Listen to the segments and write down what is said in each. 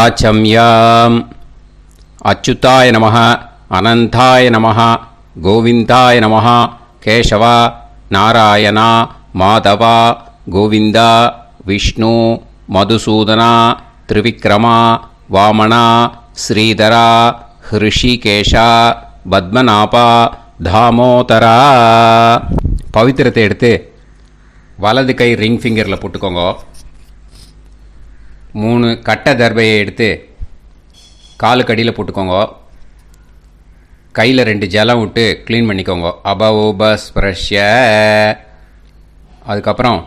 ஆச்சம்யாம். அச்சுதாய நமः, அனந்தாய நமः, கோவிந்தாய நமः, கேசவா, நாராயணா, மாதவா, கோவிந்தா, விஷ்ணு, மதுசூதனா, திரிவிக்ரமா, வாமனா, ஸ்ரீதரா, ஹிருஷிகேஷா, பத்மநாபா, தாமோதரா. பவித்திரத்தை எடுத்து வலது கை ரிங் ஃபிங்கரில் போட்டுக்கோங்க. 3 கட்டை தர்பையை எடுத்து காலுக்கடியில் போட்டுக்கோங்க. கையில் 2 ஜலம் விட்டு க்ளீன் பண்ணிக்கோங்க. அபவோபஸ்பிரஷ்ய. அதுக்கப்புறம்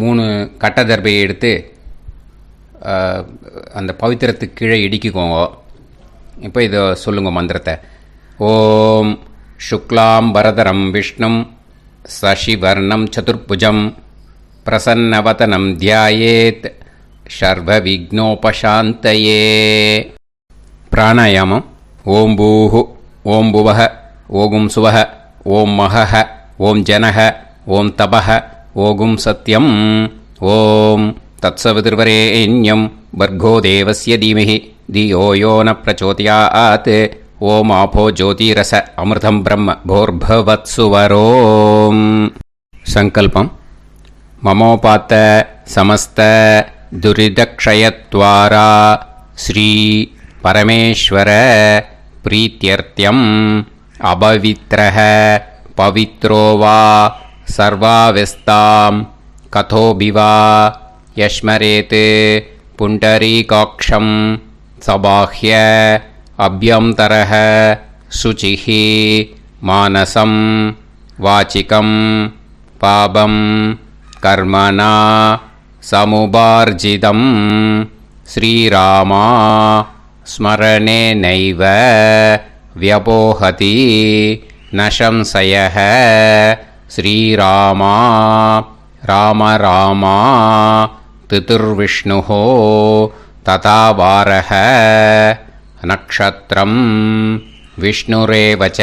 3 கட்டை தர்பையை எடுத்து அந்த பவித்திரத்துக்கு கீழே இடிக்கிக்கோங்க. இப்போ இதை சொல்லுங்க மந்திரத்தை. ஓம் சுக்லாம் வரதரம் விஷ்ணும் சசிவர்ணம் சதுர்புஜம் பிரசன்னவதனம் தியாயேத் சர்வ விக்னோபசாந்தயே. பிராணாயாமம். ஓம் பூஹு, ஓம் புவஹ, ஓகும் சுவஹ, ஓம் மஹஹ, ஓம் ஜனஹ, ஓம் தபஹ, ஓகும் சத்யம். ஓம் தத்சவிதுர்வரேண்யம் பர்கோ தேவஸ்ய தீமஹி தியோ யோ ந பிரச்சோதயாத். ஓம் ஆபோ ஜோதிரச அமிர்தம் பிரம்ம போர்பவத்சுவரோம். சங்கல்பம். மமோபாத்த சமஸ்த துரிதக்ஷயத்வாரா ஸ்ரீ பரமேஸ்வர பிரீத்யர்த்தியம் அபவித்ரஹ பவித்ரோ வா சர்வாவஸ்தாம் கதோபிவா யஸ்மரேத் புண்டரீகாக்ஷம் சபாஹ்ய அப்யந்தரஹ சுசிஹ மானசம் வாசிகம் பாபம் கர்மணா சமுபார்ஜிதம் ஸ்ரீராமா ஸ்மரணேனைவ வ்யபோஹதி ந சம்சயः. ஸ்ரீராமா ராம ராமா திதிர்விஷ்ணுः ததா வாரः. நக்ஷத்ரம் விஷ்ணுரேவ ச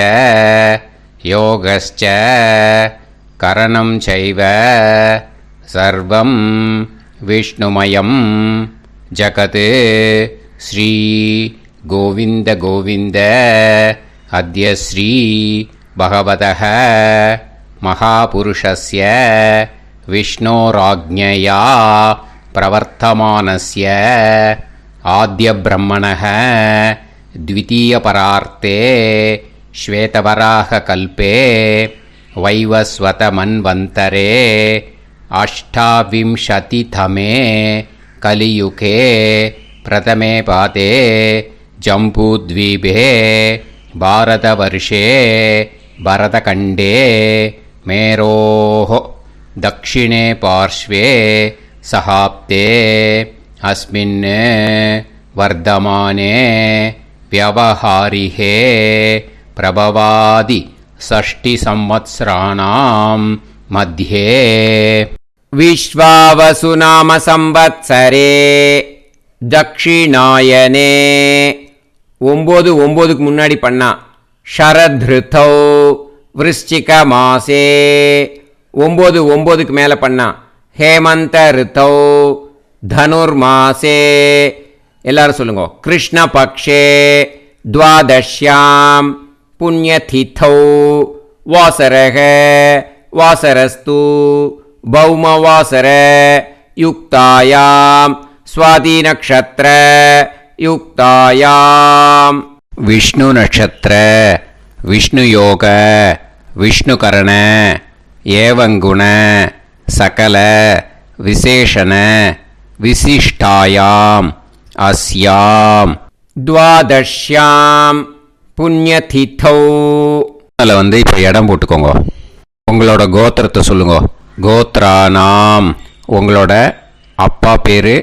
யோகஸ்ச கரணம் சைவ சர்வம் விஷ்ணுமயம் ஜகத். ஸ்ரீ கோவிந்த கோவிந்த அத்ய ஸ்ரீ பகவதः மகாபுருஷஸ்ய விஷ்ணோராஜ்ஞயா பிரவர்த்தமானஸ்ய ஆத்ய பிரம்மணः த்விதீயபரார்த்தே ஸ்வேதவராக கல்பே வைவஸ்வத மன்வந்தரே அஷ்டாவிம்சதிதமே கலியுகே பிரதமே பாதே ஜம்பூத்வீபே பாரதவர்ஷே பரதகண்டே மேரோः தக்ஷிணே பார்ஷ்வே சஹாப்தே அஸ்மின் வர்தமானே व्यवहारिहे प्रभवादि षष्टि संवत्सराणां मध्ये विश्वावसु नाम संवत्सरे दक्षिणायने 9 முன்னாடி பண்ணா ஷரத்ருதௌ விருச்சிக மாசே 9 மேலே பண்ணா ஹேமந்த ரிதௌ தனுர்மாசே. எல்லாரும் சொல்லுங்க. கிருஷ்ண பக்ஷே துவாதஷ்யாம் புண்ணியதிதௌ வாசரக வாசரஸ்து பௌமவாசர யுக்தாயாம் ஸ்வாதி நக்ஷத்ர யுக்தாயாம். விஷ்ணு நக்ஷத்ர விஷ்ணு யோக விஷ்ணுகரண ஏவங்குண சகல விசேஷண விசிஷ்டாயாம் அஸ்யாம் துவாதஷ்யாம் புண்ணியதிதௌ. அதில் இப்போ இடம் போட்டுக்கோங்க. உங்களோட கோத்திரத்தை சொல்லுங்க. கோத்ரானாம் உங்களோட அப்பா பேர்,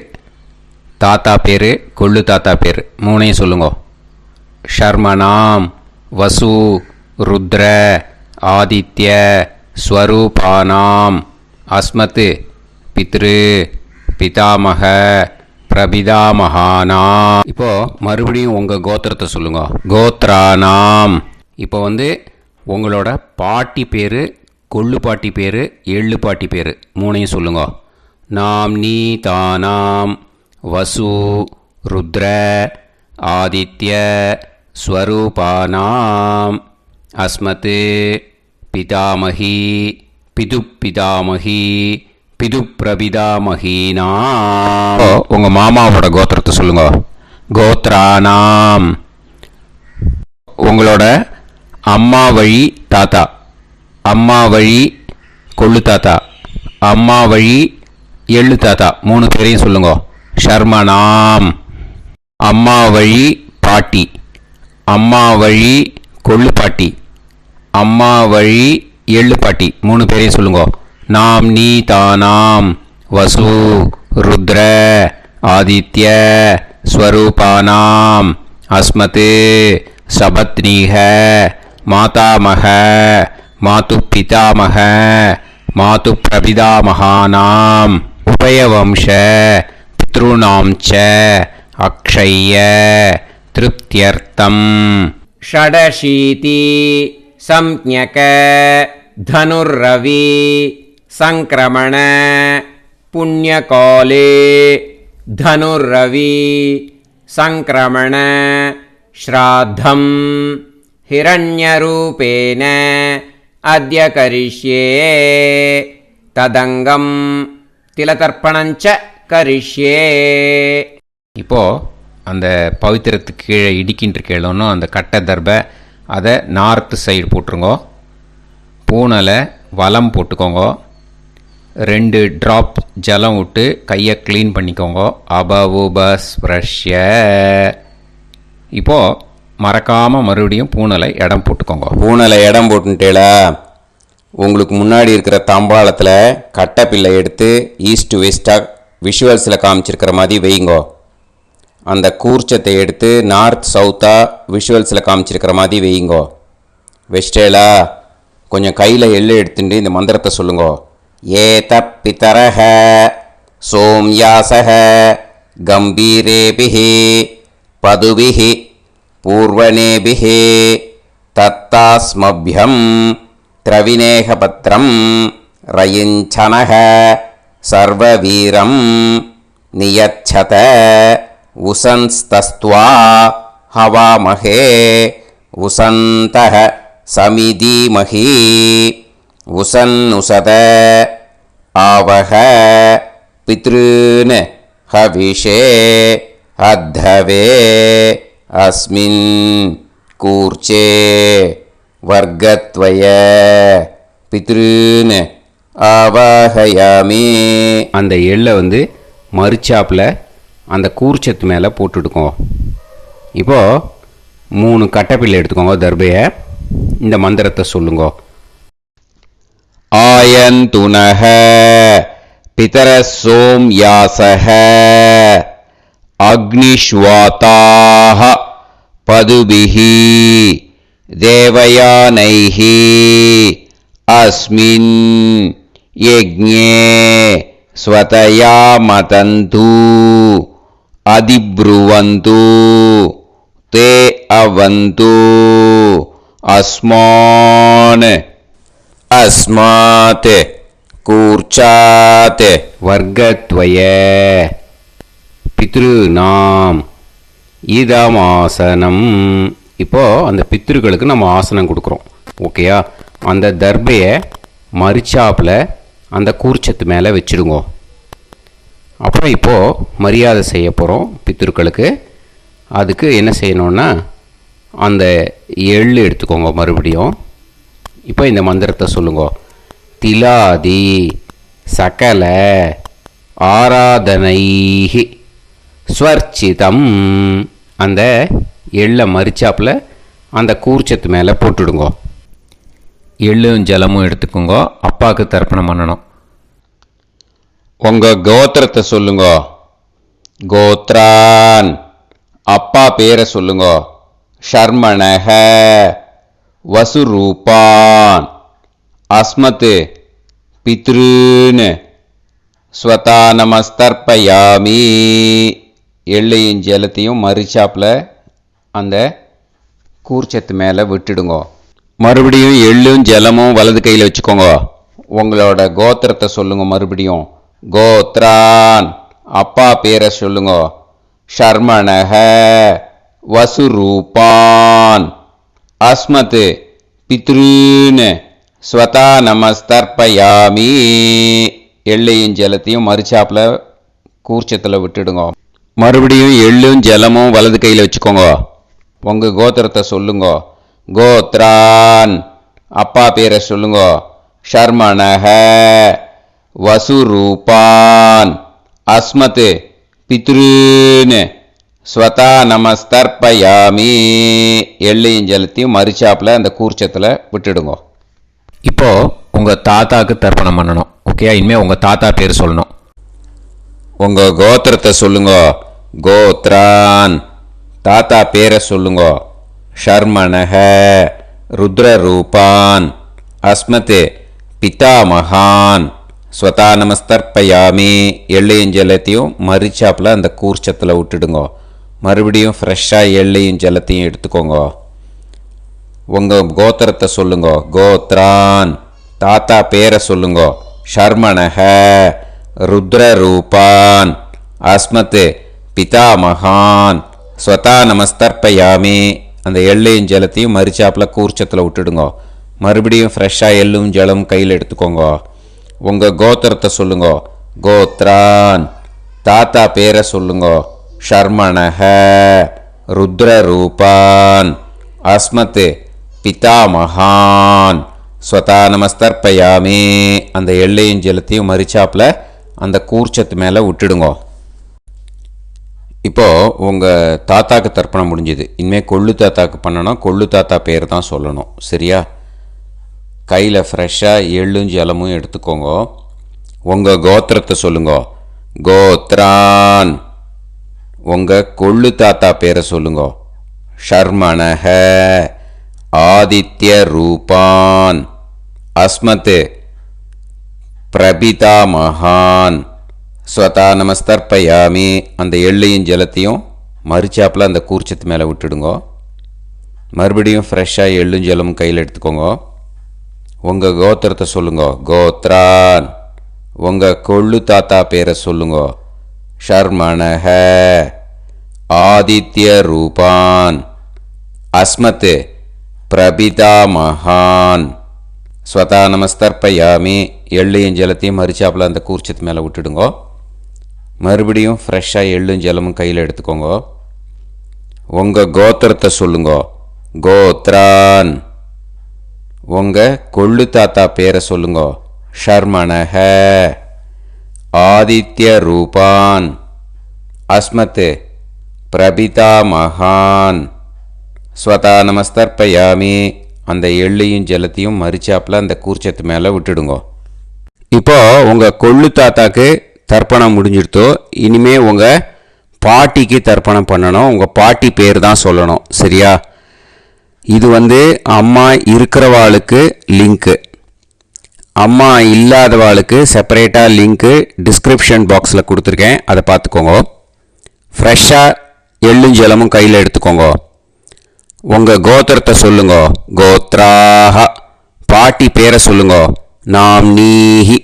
தாத்தா பேர், கொள்ளு தாத்தா பேர் 3 சொல்லுங்க. ஷர்மனாம் வசு ருத்ர ஆதித்ய ஸ்வரூபானாம் அஸ்மத் பித்ரு பிதாமக பிரபிதாமகானா. இப்போ மறுபடியும் உங்கள் கோத்திரத்தை சொல்லுங்க. கோத்ரானாம். இப்போ உங்களோட பாட்டி பேர், கொள்ளு பாட்டி பேர், எள்ளு பாட்டி பேர் 3 சொல்லுங்க. நாம் நீ தானாம் வசு ருத்ர ஆதித்ய ஸ்வரூபானாம் அஸ்மத் பிதாமகி பிதுப்பிதாமகி பிதுப்பிரபிதாமகீனாம். உங்கள் மாமாவோட கோத்திரத்தை சொல்லுங்க. கோத்ரானாம் உங்களோட அம்மா வழி தாத்தா, அம்மா வழி கொள்ளு தாத்தா, அம்மா வழி எள்ளு தாத்தா, 3 பேரையும் சொல்லுங்க. ஷர்மனாம் அம்மா வழி பாட்டி, அம்மா வழி கொள்ளு பாட்டி, அம்மா வழி எள்ளு பாட்டி, 3 பேரையும் சொல்லுங்க. நாம் நீ தானாம் வசு ருத்ர ஆதித்ய ஸ்வரூபானாம் அஸ்மத் சபத்னீஹ மாதாமக மாது பிதாமக மாது பிரபிதாமகானாம் உபயவம்ச பித்ருணாம் ச அக்ஷய்ய திருப்தியர்த்தம். ஷடசீதி சம்ஞக தனுர்ரவி சங்கிரமண புண்ணியகாலே தனுர்ரவி சங்கிரமண ஸ்ராத்தம் ஹிரண்யரூபேன அத்ய கரிஷ்யே ததங்கம் திலதர்ப்பணஞ்ச கரிஷ்யே. இப்போது அந்த பவித்திரத்துக்கு கீழே இடிக்கின்ற கீழே அந்த கட்டை தர்பை அதை நார்த்து சைடு போட்டுருங்கோ. பூனலை வலம் போட்டுக்கோங்க. 2 ட்ராப் ஜலம் விட்டு கையை க்ளீன் பண்ணிக்கோங்க. அபவுபஸ்ப்ரஷ்ய. இப்போது மறக்காமல் மறுபடியும் பூனலை இடம் போட்டுக்கோங்க. பூனலை இடம் போட்டுட்டேளா, உங்களுக்கு முன்னாடி இருக்கிற தாம்பாளத்தில் கட்டை பிள்ளை எடுத்து ஈஸ்ட் டு வெஸ்டாக விஷுவல்ஸில் காமிச்சிருக்கிற மாதிரி வைங்கோ. அந்த கூர்ச்சத்தை எடுத்து நார்த் சவுத்தாக விஷுவல்ஸில் காமிச்சிருக்கிற மாதிரி வைங்கோ. வெஸ்டேலா கொஞ்சம் கையில் எள்ளு எடுத்துட்டு இந்த மந்திரத்தை சொல்லுங்கோ. ஏத பிதரஹ சோம்யாசஹ கம்பீரேபிஹி பதுபிஹி பூர்வணேபிஹி தத்தாஸ்மப்யம் திரவிநேகபத்ரம் ரயிஞ்சனஹ சர்வவீரம் நியச்சத உசன்ஸ்தஸ்த்வா ஹவாமஹே உசந்தஹ சமிதீமஹி உசன்னுசத ஆவஹ பித்ருன் ஹவிஷே அத்தவே அஸ்மின் கூர்ச்சே வர்க்கத்வய பித்ருன் ஆவாஹயாமி. அந்த எள்ளை மறுச்சாப்பில் அந்த கூர்ச்சத்து மேலே போட்டுடுக்கோங்க. இப்போது 3 கட்டைப்பிள்ளை எடுத்துக்கோங்க. தர்பையை இந்த மந்திரத்தை சொல்லுங்க. ஆயந்துனஹ பிதரசோம் யாசஹ அக்னிஷ்வாதாஹ பதுபிஹி தேவயானைஹி அஸ்மின் யஜ்ஞே ஸ்வதயா மதந்து அதிப்ருவந்து தே அவது அஸ்மான் அஸ்மாத் கூர்ச்சாத் வர்க்கத்வய பித்ருநாம் இதமாசனம். இப்போது அந்த பித்ருக்களுக்கு நம்ம ஆசனம் கொடுக்குறோம். ஓகேயா? அந்த தர்பையை மறுச்சாப்பில் அந்த கூர்ச்சத்து மேலே வச்சுடுங்க. அப்புறம் இப்போது மரியாதை செய்ய போகிறோம் பித்ருக்களுக்கு. அதுக்கு என்ன செய்யணுன்னா அந்த எள்ளு எடுத்துக்கோங்க. மறுபடியும் இப்போ இந்த மந்திரத்தை சொல்லுங்க. திலாதி சகல ஆராதனைஹி ஸ்வர்ச்சிதம். அந்த எள்ளை மரிச்சாப்பில் அந்த கூர்ச்சத்து மேலே போட்டுடுங்க. எள்ளும் ஜலமும் எடுத்துக்கோங்க. அப்பாவுக்கு தர்ப்பணம் பண்ணணும். உங்கள் கோத்திரத்தை சொல்லுங்க. கோத்ரான் அப்பா பேரை சொல்லுங்க. ஷர்மணஹ வசுரூபான் அஸ்மத் பித்ருன் ஸ்வதா நமஸ்தர்ப்பயாமி. எள்ளையும் ஜலத்தையும் மறுச்சாப்பில் அந்த கூர்ச்சத்து மேலே விட்டுடுங்க. மறுபடியும் எள்ளும் ஜலமும் வலது கையில் வச்சுக்கோங்க. உங்களோட கோத்திரத்தை சொல்லுங்க. மறுபடியும் கோத்ரான் அப்பா பேரை சொல்லுங்க. ஷர்மணஹ வசுரூபான் அஸ்மத் பித்ருன் ஸ்வதா நமஸ்தர்ப்பயாமி. எள்ளையும் ஜலத்தையும் மறுச்சாப்பில் கூர்ச்சத்தில் விட்டுடுங்க. மறுபடியும் எள்ளும் ஜலமும் வலது கையில் வச்சுக்கோங்க. உங்கள் கோத்திரத்தை சொல்லுங்க. கோத்ரான் அப்பா பேரை சொல்லுங்க. ஷர்மணஹ வசுரூபான் அஸ்மத் பித்ருன் ஸ்வதா நமஸ்தர்ப்பயாமி. எள்ளையும் ஜலத்தையும் மறுச்சாப்பில் அந்த கூர்ச்சத்தில் விட்டுடுங்க. இப்போ உங்கள் தாத்தாக்கு தர்ப்பணம் பண்ணணும். ஓகே, இனிமேல் உங்கள் தாத்தா பேர் சொல்லணும். உங்கள் கோத்திரத்தை சொல்லுங்க. கோத்ரான் தாத்தா பேரை சொல்லுங்க. ஷர்மணஹ ருத்ரரூபான் அஸ்மத் பிதாமகான் ஸ்வதா நமஸ்தர்ப்பயாமி. எள்ளையும் ஜலத்தையும் மறுச்சாப்பில் அந்த கூர்ச்சத்தில் விட்டுடுங்க. மறுபடியும் ஃப்ரெஷ்ஷாக எள்ளையும் ஜலத்தையும் எடுத்துக்கோங்க. உங்கள் கோத்திரத்தை சொல்லுங்க. கோத்ரான் தாத்தா பேரை சொல்லுங்க. ஷர்மணஹ ருத்ரரூபான் அஸ்மத் பிதாமகான் ஸ்வதா நமஸ்தர்ப்பயாமி. அந்த எள்ளையும் ஜலத்தையும் மறுச்சாப்பில் கூர்ச்சத்தில் விட்டுடுங்க. மறுபடியும் ஃப்ரெஷ்ஷாக எள்ளும் ஜலம் கையில் எடுத்துக்கோங்க. உங்கள் கோத்திரத்தை சொல்லுங்க. கோத்ரான் தாத்தா பேரை சொல்லுங்க. ஷர்மணஹ ருத்ரரூபான் அஸ்மத் பிதாமகான் ஸ்வதா நமஸ்தர்ப்பயாமி. அந்த எள்ளையும் ஜலத்தையும் மறுச்சாப்பில் அந்த கூர்ச்சத்து மேலே விட்டுடுங்க. இப்போது உங்கள் தாத்தாக்கு தர்ப்பணம் முடிஞ்சுது. இனிமேல் கொள்ளு தாத்தாக்கு பண்ணணும். கொள்ளு தாத்தா பேர் தான் சொல்லணும். சரியா? கையில் ஃப்ரெஷ்ஷாக எள்ளும் ஜலமும் எடுத்துக்கோங்க. உங்கள் கோத்திரத்தை சொல்லுங்க. கோத்ரான் உங்கள் கொள்ளு தாத்தா பேரை சொல்லுங்க. ஷர்மணஹ ஆதித்ய ரூபான் அஸ்மத் பிரபிதாமகான் ஸ்வதா நமஸ்தர்ப்பயாமி. அந்த எள்ளையும் ஜலத்தையும் மறுச்சாப்பில் அந்த கூர்ச்சத்து மேலே விட்டுடுங்க. மறுபடியும் ஃப்ரெஷ்ஷாக எள்ளும் ஜலமும் கையில் எடுத்துக்கோங்க. உங்கள் கோத்திரத்தை சொல்லுங்க. கோத்ரான் உங்கள் கொள்ளு தாத்தா பேரை சொல்லுங்க. ஷர்மணஹ ஆதித்ய ரூபான் அஸ்மத் பிரபிதாமகான் ஸ்வதா நமஸ்தர்ப்பயாமி. எள்ளையும் ஜலத்தையும் மறுச்சாப்பில் அந்த கூர்ச்சத்து மேலே விட்டுடுங்க. மறுபடியும் ஃப்ரெஷ்ஷாக எள்ளும் ஜலமும் கையில் எடுத்துக்கோங்க. உங்கள் கோத்திரத்தை சொல்லுங்க. கோத்ரான் உங்கள் கொள்ளு தாத்தா பேரை சொல்லுங்க. ஷர்மணஹ ஆதித்ய ரூபான் அஸ்மத் பிரபிதாமகான் ஸ்வதா நமஸ்தர்ப்பயாமி. அந்த எள்ளையும் ஜலத்தையும் மறுச்சாப்பில் அந்த கூர்ச்சத்து மேலே விட்டுடுங்க. இப்போது உங்கள் கொள்ளு தாத்தாக்கு தர்ப்பணம் முடிஞ்சிடுத்தோ. இனிமேல் உங்கள் பாட்டிக்கு தர்ப்பணம் பண்ணணும். உங்கள் பாட்டி பேர் தான் சொல்லணும். சரியா? இது அம்மா இருக்கிறவாளுக்கு லிங்க்கு, அம்மா இல்லாதவாளுக்கு செப்பரேட்டாக லிங்க்கு டிஸ்கிரிப்ஷன் பாக்ஸில் கொடுத்துருக்கேன். அதை பார்த்துக்கோங்க. ஃப்ரெஷ்ஷாக எள்ளும் ஜலமும் கையில் எடுத்துக்கோங்க. உங்கள் கோத்திரத்தை சொல்லுங்க. கோத்ராஹ பாட்டி பேரை சொல்லுங்க. நாம்னீஹி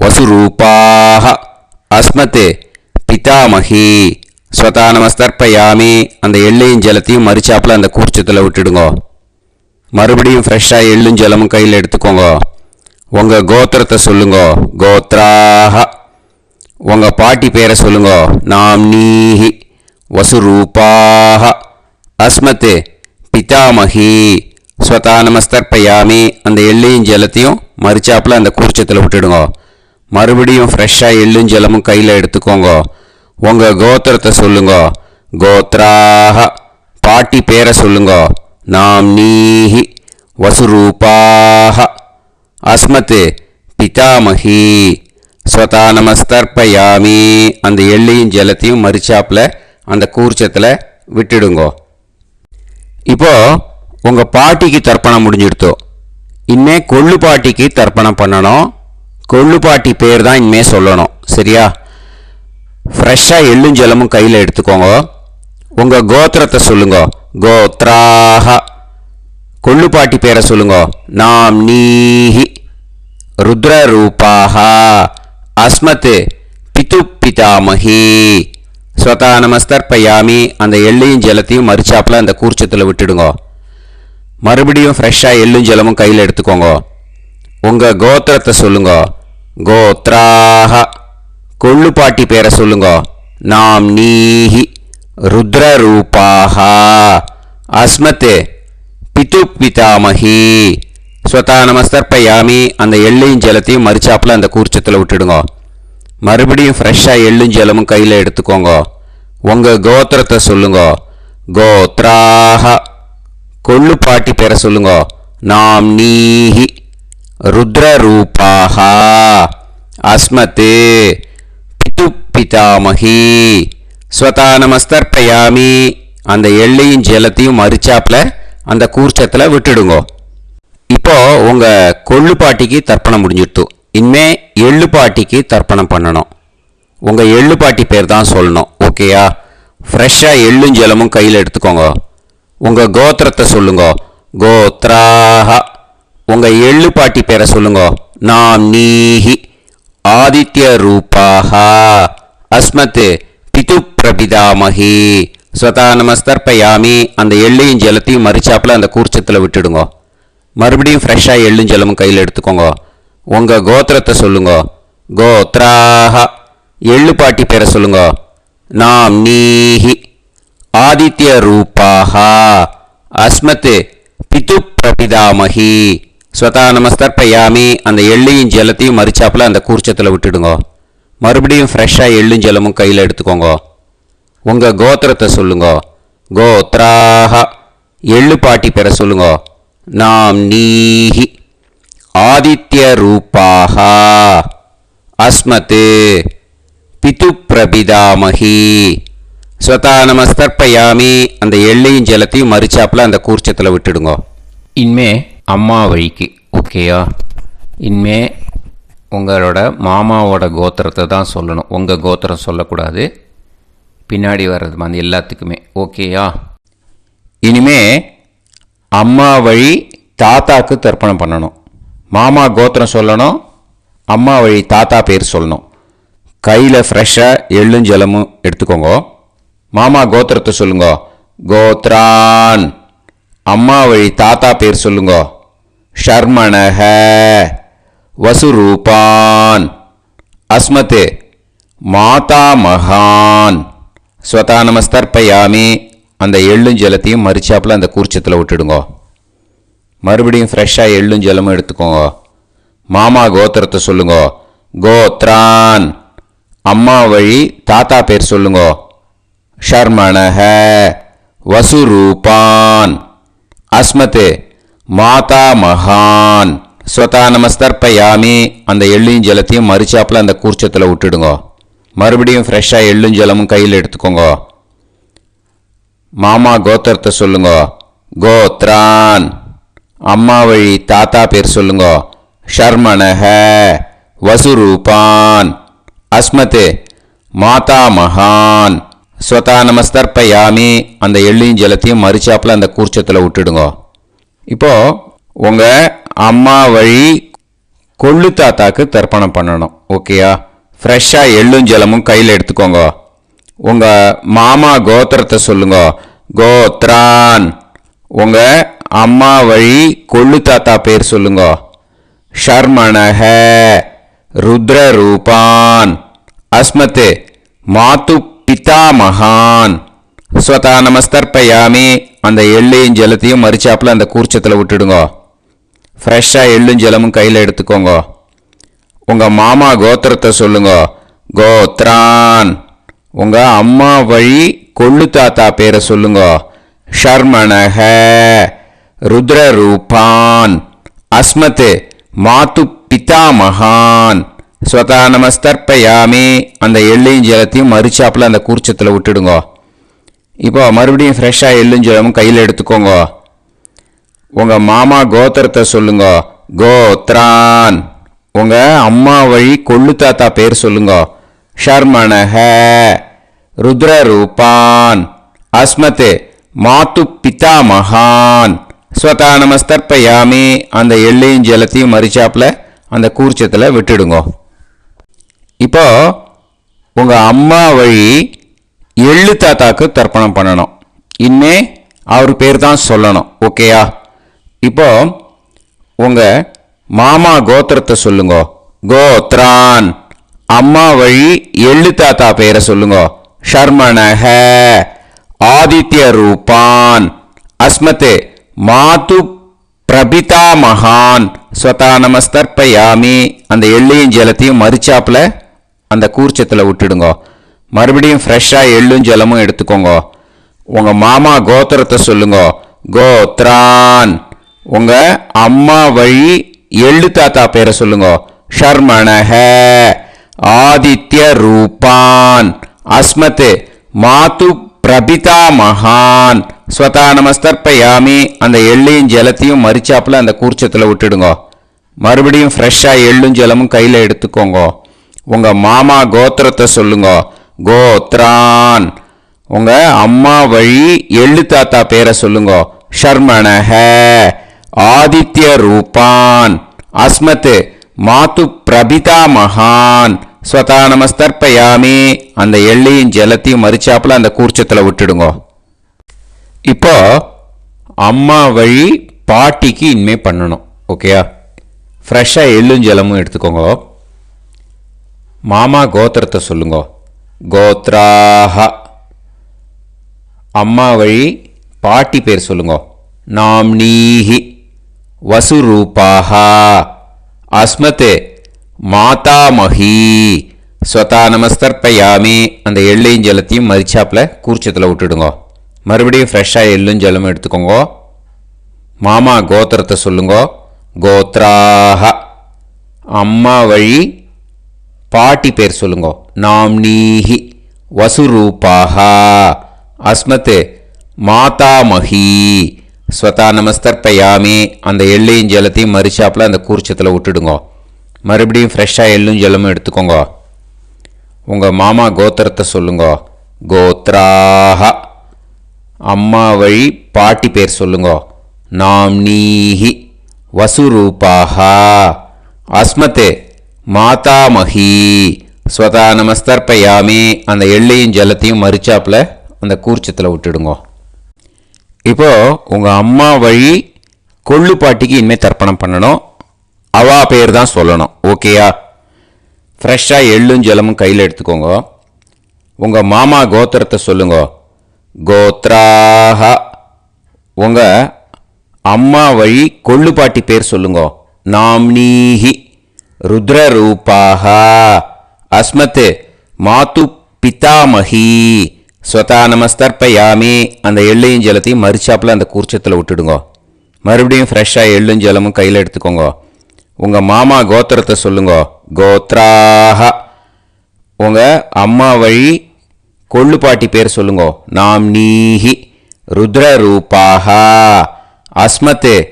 வசுரூபாஹ அஸ்மத் பிதாமகி ஸ்வதா நமஸ்தர்ப்பயாமி. அந்த எள்ளையும் ஜலத்தையும் மறுச்சாப்பில் அந்த கூர்ச்சத்தில் விட்டுடுங்க. மறுபடியும் ஃப்ரெஷ்ஷாக எள்ளும் ஜலமும் கையில் எடுத்துக்கோங்க. உங்கள் கோத்திரத்தை சொல்லுங்க. கோத்ராஹ உங்கள் பாட்டி பேரை சொல்லுங்க. நாம்னீஹி வசுரூபாஹ அஸ்மத் பிதாமகி ஸ்வதா நமஸ்தர்ப்பயாமி. அந்த எள்ளையும் ஜலத்தையும் மறுச்சாப்பில் அந்த கூர்ச்சத்தில் விட்டுடுங்க. மறுபடியும் ஃப்ரெஷ்ஷாக எள்ளும் ஜலமும் கையில் எடுத்துக்கோங்க. உங்கள் கோத்திரத்தை சொல்லுங்க. கோத்ராஹ பாட்டி பேரை சொல்லுங்க. நாம்னீஹி வசுரூபாஹ அஸ்மத் பிதாமகி ஸ்வதா நமஸ்தர்ப்பயாமி. அந்த எள்ளையும் ஜலத்தையும் மறுச்சாப்பில் அந்த கூர்ச்சத்தில் விட்டுடுங்க. இப்போது உங்கள் பாட்டிக்கு தர்ப்பணம் முடிஞ்சிடுத்தோ. இனிமே கொள்ளு பாட்டிக்கு தர்ப்பணம் பண்ணணும். கொள்ளு பாட்டி பேர் தான் இனிமேல் சொல்லணும். சரியா? ஃப்ரெஷ்ஷாக எள்ளும் ஜலமும் கையில் எடுத்துக்கோங்க. உங்கள் கோத்திரத்தை சொல்லுங்க. கோத்ராஹ கொள்ளு பாட்டி பேரை சொல்லுங்க. நாம்னீஹி ருத்ரரூபாஹ அஸ்மத் பிது பிதாமகி ஸ்வதா நமஸ்தர்ப்பயாமி, அந்த எள்ளையும் ஜலத்தையும் மறிச்சாப்பில் அந்த கூர்ச்சத்தில் விட்டுடுங்க. மறுபடியும் ஃப்ரெஷ்ஷாக எள்ளும் ஜலமும் கையில் எடுத்துக்கோங்க. உங்கள் கோத்திரத்தை சொல்லுங்க. கோத்ராஹ, கொள்ளுப்பாட்டி பேரை சொல்லுங்க. நாம் நீஹி ருத்ரரூபாஹ அஸ்மத் பிது பிதாமஹி. ஸ்வதா நமஸ்தர்ப்பயாமி, அந்த எள்ளையும் ஜலத்தையும் மறிச்சாப்பில் அந்த கூர்ச்சத்தில் விட்டுடுங்க. மறுபடியும் ஃப்ரெஷ்ஷாக எள்ளும் ஜலமும் கையில் எடுத்துக்கோங்க. உங்கள் கோத்திரத்தை சொல்லுங்க. கோத்ராஹ, கொள்ளுப்பாட்டி பேரை சொல்லுங்க. நாம் நீஹி ருத்ரரூபாஹ அஸ்மத் பிது பிதாமஹி. ஸ்வதா நமஸ்தர்ப்பயாமி, அந்த எள்ளையும் ஜலத்தையும் மறிச்சாப்பில் அந்த கூர்ச்சத்தில் விட்டுடுங்க. இப்போ உங்கள் கொள்ளுப்பாட்டிக்கு தர்ப்பணம் முடிஞ்சிடுத்து. இனிமே எள்ளுப்பாட்டிக்கு தர்ப்பணம் பண்ணணும். உங்கள் எள்ளுப்பாட்டி பேர் தான் சொல்லணும். ஓகேயா? ஃப்ரெஷ்ஷாக எள்ளும் ஜலமும் கையில் எடுத்துக்கோங்க. உங்கள் கோத்திரத்தை சொல்லுங்க. கோத்ராஹ, உங்கள் எள்ளுப்பாட்டி பேரை சொல்லுங்க. நாம் நீஹி ஆதித்ய ரூபாஹ அஸ்மத் பிது பிரபிதாமஹி. ஸ்வதா நமஸ்தர்ப்பயாமி, அந்த எள்ளையும் ஜலத்தையும் மறிச்சாப்பில் அந்த கூர்ச்சத்தில் விட்டுடுங்க. மறுபடியும் ஃப்ரெஷ்ஷாக எள்ளும் ஜலமும் கையில் எடுத்துக்கோங்க. உங்கள் கோத்திரத்தை சொல்லுங்க. கோத்ராஹ, எள்ளுப்பாட்டி பேரை சொல்லுங்க. நாம் நீஹி ஆதித்ய ரூபாஹ அஸ்மத் பிது பிரபிதாமஹி. ஸ்வதா நமஸ்தர்ப்பயாமி, அந்த எள்ளையும் ஜலத்தையும் மறிச்சாப்பில் அந்த கூர்ச்சத்தில் விட்டுடுங்க. மறுபடியும் ஃப்ரெஷ்ஷாக எள்ளும் ஜலமும் கையில் எடுத்துக்கோங்க. உங்கள் கோத்திரத்தை சொல்லுங்க. கோத்ராஹ, எள்ளுப்பாட்டி பேரை சொல்லுங்க. நாம் நீஹி ஆதித்ய ரூபாஹ அஸ்மத் பிது பிரபிதாமஹி. ஸ்வதா நமஸ்தர்ப்பயாமி, அந்த எள்ளையும் ஜலத்தையும் மறிச்சாப்பில் அந்த கூர்ச்சத்தில் விட்டுடுங்க. இனிமே அம்மா வழிக்கு. ஓகேயா? இனிமே உங்களோட மாமாவோட கோத்திரத்தை தான் சொல்லணும். உங்கள் கோத்திரம் சொல்லக்கூடாது. பின்னாடி வர்றது மாதிரி எல்லாத்துக்குமே. ஓகேயா? இனிமே அம்மா வழி தாத்தாக்கு தர்ப்பணம் பண்ணணும். மாமா கோத்திரம் சொல்லணும், அம்மா வழி தாத்தா பேர் சொல்லணும். கையில் ஃப்ரெஷ்ஷாக எள்ளும் ஜலமும் எடுத்துக்கோங்க. மாமா கோத்திரத்தை சொல்லுங்க. கோத்ரான், அம்மா வழி தாத்தா பேர் சொல்லுங்க. ஷர்மணஹ வசுரூபான் அஸ்மத் மாதா மகான். ஸ்வதா நமஸ்தர்ப்பயாமி, அந்த எள்ளும் ஜலத்தையும் மறிச்சாப்பில் அந்த கூர்ச்சத்தில் விட்டுடுங்க. மறுபடியும் ஃப்ரெஷ்ஷாக எள்ளும் ஜலமும் எடுத்துக்கோங்க. மாமா கோத்திரத்தை சொல்லுங்க. கோத்ரான், அம்மா வழி தாத்தா பேர் சொல்லுங்க. ஷர்மணஹ வசுரூபான் அஸ்மத் மாதா மகான். ஸ்வதா நமஸ்தர்ப்பயாமி, அந்த எள்ளையும் ஜலத்தையும் மறிச்சாப்பில் அந்த கூர்ச்சத்தில் விட்டுடுங்க. மறுபடியும் ஃப்ரெஷ்ஷாக எள்ளும் ஜலமும் கையில் எடுத்துக்கோங்க. மாமா கோத்திரத்தை சொல்லுங்க. கோத்ரான், அம்மா வழி தாத்தா பேர் சொல்லுங்க. ஷர்மணஹ வசுரூபான் அஸ்மத் மாதா மகான். ஸ்வதா நமஸ்தர்ப்பயாமி, அந்த எள்ளையும் ஜலத்தையும் மறிச்சாப்பில் அந்த கூர்ச்சத்தில் விட்டுடுங்க. இப்போது உங்கள் அம்மா வழி கொள்ளு தாத்தாக்கு தர்ப்பணம் பண்ணணும். ஓகேயா? ஃப்ரெஷ்ஷாக எள்ளும் ஜலமும் கையில் எடுத்துக்கோங்க. உங்கள் மாமா கோத்திரத்தை சொல்லுங்க. கோத்ரான், உங்கள் அம்மா வழி கொள்ளு தாத்தா பேர் சொல்லுங்க. ஷர்மணஹ ருத்ரரூபான் அஸ்மத் மாது பிதா மகான். ஸ்வதா நமஸ்தர்ப்பயாமி, அந்த எள்ளையும் ஜலத்தையும் மறிச்சாப்பில் அந்த கூர்ச்சத்தில் விட்டுடுங்க. ஃப்ரெஷ்ஷாக எள்ளும் ஜலமும் கையில் எடுத்துக்கோங்க. உங்கள் மாமா கோத்திரத்தை சொல்லுங்க. கோத்ரான், உங்கள் அம்மா வழி கொள்ளு தாத்தா பேரை சொல்லுங்க. ஷர்மணஹ ருத்ரரூபான் அஸ்மத் மாது பிதா மகான். ஸ்வதா நமஸ்தர்ப்பயாமி, அந்த எள்ளையும் ஜலத்தையும் மறிச்சாப்பில் அந்த கூர்ச்சத்தில் விட்டுடுங்க. இப்போ மறுபடியும் ஃப்ரெஷ்ஷாக எள்ளும் ஜலமும் கையில் எடுத்துக்கோங்க. உங்கள் மாமா கோத்திரத்தை சொல்லுங்க. கோத்ரான், உங்கள் அம்மா வழி கொள்ளு தாத்தா பேர் சொல்லுங்க. ஷர்மணஹ ருத்ரரூபான் அஸ்மத் மாது பிதா மகான். ஸ்வதா நமஸ்தர்ப்பயாமி, அந்த எள்ளையும் ஜலத்தையும் மறிச்சாப்பில் அந்த கூர்ச்சத்தில் விட்டுடுங்க. இப்போ உங்கள் அம்மா வழி எள்ளு தாத்தாக்கு தர்ப்பணம் பண்ணணும். இனிமே அவர் பேர் தான் சொல்லணும். ஓகேயா? இப்போ உங்கள் மாமா கோத்திரத்தை சொல்லுங்க. கோத்ரான். அம்மா வழி எள்ளு தாத்தா பேரை சொல்லுங்க. ஷர்மணஹ. ஆதித்ய ரூபான். அஸ்மதே மாது பிரபிதா மகான். ஸ்வதா நமஸ்தர்ப்பயாமி. அந்த எள்ளையும் ஜலத்தையும் மறிச்சாப்புல அந்த கூர்ச்சத்தில் விட்டுடுங்க. மறுபடியும் ஃப்ரெஷ்ஷாக எள்ளும் ஜலமும் எடுத்துக்கோங்க. உங்கள் மாமா கோத்திரத்தை சொல்லுங்க. கோத்ரான். உங்கள் அம்மா வழி எள்ளு தாத்தா பேரை சொல்லுங்க. ஷர்மணஹ. ஆதித்ய ரூபான். அஸ்மத் மாது பிரபிதா மகான். ஸ்வதா நமஸ்தர்ப்பயாமி. அந்த எள்ளையும் ஜலத்தையும் மறிச்சாப்புல அந்த கூர்ச்சத்தில் விட்டுடுங்க. மறுபடியும் ஃப்ரெஷ்ஷாக எள்ளும் ஜலமும் கையில் எடுத்துக்கோங்க. உங்கள் மாமா கோத்திரத்தை சொல்லுங்க. கோத்ரான். உங்கள் அம்மா வழி எள்ளு தாத்தா பேரை சொல்லுங்க. ஷர்மணஹ. ஆதித்ய ரூபான். அஸ்மத் மாது பிரபிதா மகான். ஸ்வதா நமஸ்தர்ப்பயாமி. அந்த எள்ளையும் ஜலத்தையும் மறிச்சாப்புல அந்த கூர்ச்சத்தில் விட்டுடுங்க. இப்போ அம்மா வழி பாட்டிக்கு இனிமே பண்ணணும். ஓகேயா? ஃப்ரெஷ்ஷாக எள்ளும் ஜலமும் எடுத்துக்கோங்க. மாமா கோத்திரத்தை சொல்லுங்க. கோத்ராஹ. அம்மா வழி பாட்டி பேர் சொல்லுங்க. நாம்னீஹி. வசுரூபாஹ. அஸ்மத் மாதாமஹி. ஸ்வதா நமஸ்தர்ப்பயாமி. அந்த எள்ளையும் ஜலத்தையும் மறிச்சாப்புல கூர்ச்சத்தில் விட்டுடுங்க. மறுபடியும் ஃப்ரெஷ்ஷாக எள்ளும் ஜலமும் எடுத்துக்கோங்க. மாமா கோத்திரத்தை சொல்லுங்க. கோத்ராஹ. அம்மா வழி பாட்டி பேர் சொல்லுங்க. நாம்னீஹி. வசுரூபாஹ. அஸ்மத் மாதாமஹி. ஸ்வதா நமஸ்தர்ப்பயாமி. அந்த எள்ளையும் ஜலத்தையும் மறிச்சாப்புல அந்த கூர்ச்சத்தில் விட்டுடுங்க. மறுபடியும் ஃப்ரெஷ்ஷாக எள்ளும் ஜலமும் எடுத்துக்கோங்க. உங்கள் மாமா கோத்திரத்தை சொல்லுங்க. கோத்ராஹ. அம்மா வழி பாட்டி பேர் சொல்லுங்க. நாம்னீஹி. வசுரூபாஹ. அஸ்மத் மாதாமஹி. ஸ்வதா நமஸ்தர்ப்பயாமி. அந்த எள்ளையும் ஜலத்தையும் மறிச்சாப்புல அந்த கூர்ச்சத்தில் விட்டுடுங்க. இப்போ உங்கள் அம்மா வழி கொள்ளு பாட்டிக்கு இனிமேல் தர்ப்பணம் பண்ணணும். அவா பேர் தான் சொல்லணும். ஓகேயா? ஃப்ரெஷ்ஷாக எள்ளும் ஜலமும் கையில் எடுத்துக்கோங்க. உங்கள் மாமா கோத்திரத்தை சொல்லுங்க. கோத்ராஹ. உங்கள் அம்மா வழி கொள்ளு பாட்டி பேர் சொல்லுங்க. நாம்னீஹி. ருத்ரரூபாஹ. அஸ்மத் மாது பிதாமஹி. ஸ்வதா நமஸ்தர்ப்பயாமி. அந்த எள்ளையும் ஜலத்தையும் மறிச்சாப்புல அந்த கூர்ச்சத்தில் விட்டுடுங்க. மறுபடியும் ஃப்ரெஷ்ஷாக எள்ளும் ஜலமும் கையில் எடுத்துக்கோங்க. உங்கள் மாமா கோத்திரத்தை சொல்லுங்க. கோத்ராஹ. உங்கள் அம்மா வழி கொள்ளு பாட்டி பேர் சொல்லுங்க. நாம்னீஹி. ருத்ரரூபாஹ. அஸ்மத்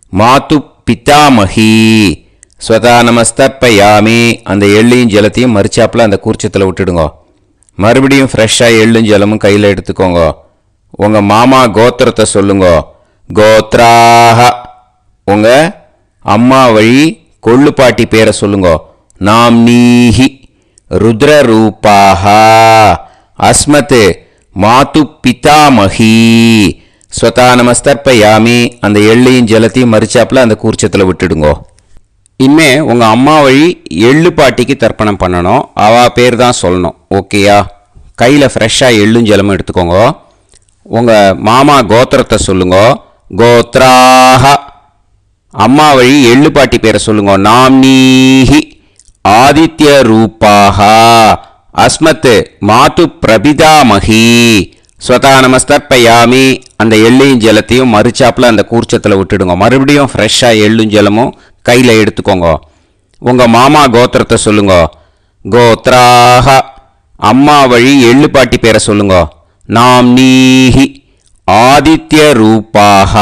மாது பிதாமஹி. ஸ்வதா நமஸ்தர்ப்பயாமி. அந்த எள்ளையும் ஜலத்தையும் மறிச்சாப்புல அந்த கூர்ச்சத்தில் விட்டுடுங்க. மறுபடியும் ஃப்ரெஷ்ஷாக எள்ளும் ஜலமும் கையில் எடுத்துக்கோங்க. உங்கள் மாமா கோத்திரத்தை சொல்லுங்க. கோத்ராஹ. உங்கள் அம்மா வழி கொள்ளு பாட்டி பேரை சொல்லுங்க. நாம்னீஹி. ருத்ரரூபாஹ. அஸ்மத் மாது பிதாமஹி. ஸ்வதா நமஸ்தர்ப்பயாமி. அந்த எள்ளையும் ஜலத்தையும் மறிச்சாப்புல அந்த கூர்ச்சத்தில் விட்டுடுங்க. இனிமே உங்கள் அம்மா வழி எள்ளு பாட்டிக்கு தர்ப்பணம் பண்ணணும். அவா பேர் தான் சொல்லணும். ஓகேயா? கையில் ஃப்ரெஷ்ஷாக எள்ளும் ஜலமும் எடுத்துக்கோங்க. உங்கள் மாமா கோத்திரத்தை சொல்லுங்க. கோத்ராஹ. அம்மா வழி எள்ளு பாட்டி பேரை சொல்லுங்க. நாம்னீஹி. ஆதித்ய ரூபாஹ. அஸ்மத் மாது பிரபிதாமஹி. ஸ்வதா நமஸ்தர்ப்பயாமி. அந்த எள்ளையும் ஜலத்தையும் மறிச்சாப்புல அந்த கூர்ச்சத்தில் விட்டுடுங்க. மறுபடியும் ஃப்ரெஷ்ஷாக எள்ளும் ஜலமும் கையில் எடுத்துக்கோங்க. உங்கள் மாமா கோத்திரத்தை சொல்லுங்க. கோத்ராஹ. அம்மா வழி எள்ளு பாட்டி பேரை சொல்லுங்க. நாம்னீஹி. ஆதித்ய ரூபாஹ.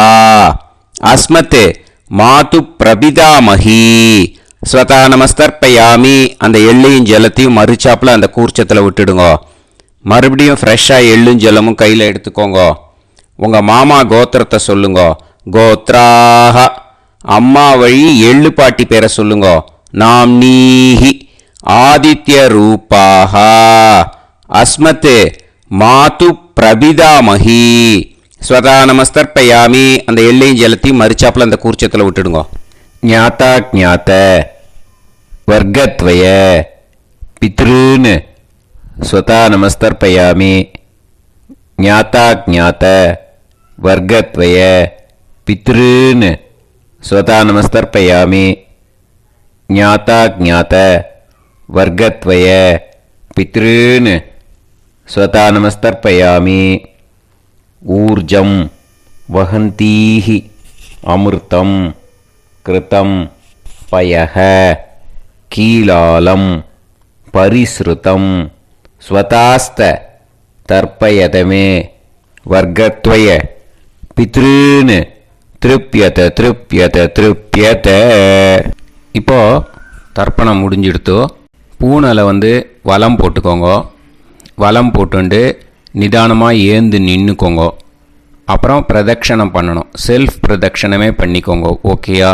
அஸ்மத் மாது பிரபிதாமஹி. ஸ்வதா நமஸ்தர்ப்பயாமி. அந்த எள்ளையும் ஜலத்தையும் மறிச்சாப்புல அந்த கூர்ச்சத்தில் விட்டுடுங்க. மறுபடியும் ஃப்ரெஷ்ஷாக எள்ளும் ஜலமும் கையில் எடுத்துக்கோங்க. உங்கள் மாமா கோத்திரத்தை சொல்லுங்க. கோத்ராஹ. அம்மா வழி எள்ளு பாட்டி பேரை சொல்லுங்க. நாம்னீஹி. ஆதித்ய ரூபாஹ. அஸ்மத் மாது பிரபிதாமகி ஸ்வதா நமஸ்தர்ப்பயாமி. அந்த எள்ளையும் ஜலத்தையும் மறிச்சாப்பில் அந்த கூர்ச்சத்தில் விட்டுடுங்க. ஞாத்தா ஜாத்த வர்க்கத்வய பித்ருன்னு ஸ்வதா நமஸ்தர்ப்பயாமி. ஞாத்தா ஜாத்த வர்க்கத்வய பித்ருன்னு ஸ்வதா நமஸ்தர்ப்பயாமி. ஞாத்தா ஜாத்த வர்க்கத்வய பித்ருன்னு ஸ்வதா நமஸ்தர்ப்பயாமி. ஊர்ஜம் வஹந்தீஹி அமிர்தம் கிருதம் பயஹ கீலாலம் பரிஸ்ருதம் ஸ்வதாஸ்த தர்ப்பயதமே வர்க்கத்வய பித்ருன்னு திருப்யத திருப்யத திருப்யத. இப்போ தர்ப்பணம் முடிஞ்சிடுத்தோ. பூனலை வலம் போட்டுக்கோங்க. வலம் போட்டுண்டு நிதானமாக ஏந்து நின்றுக்கோங்க. அப்புறம் பிரதட்சணம் பண்ணணும். செல்ஃப் பிரதட்சணமே பண்ணிக்கோங்க. ஓகேயா?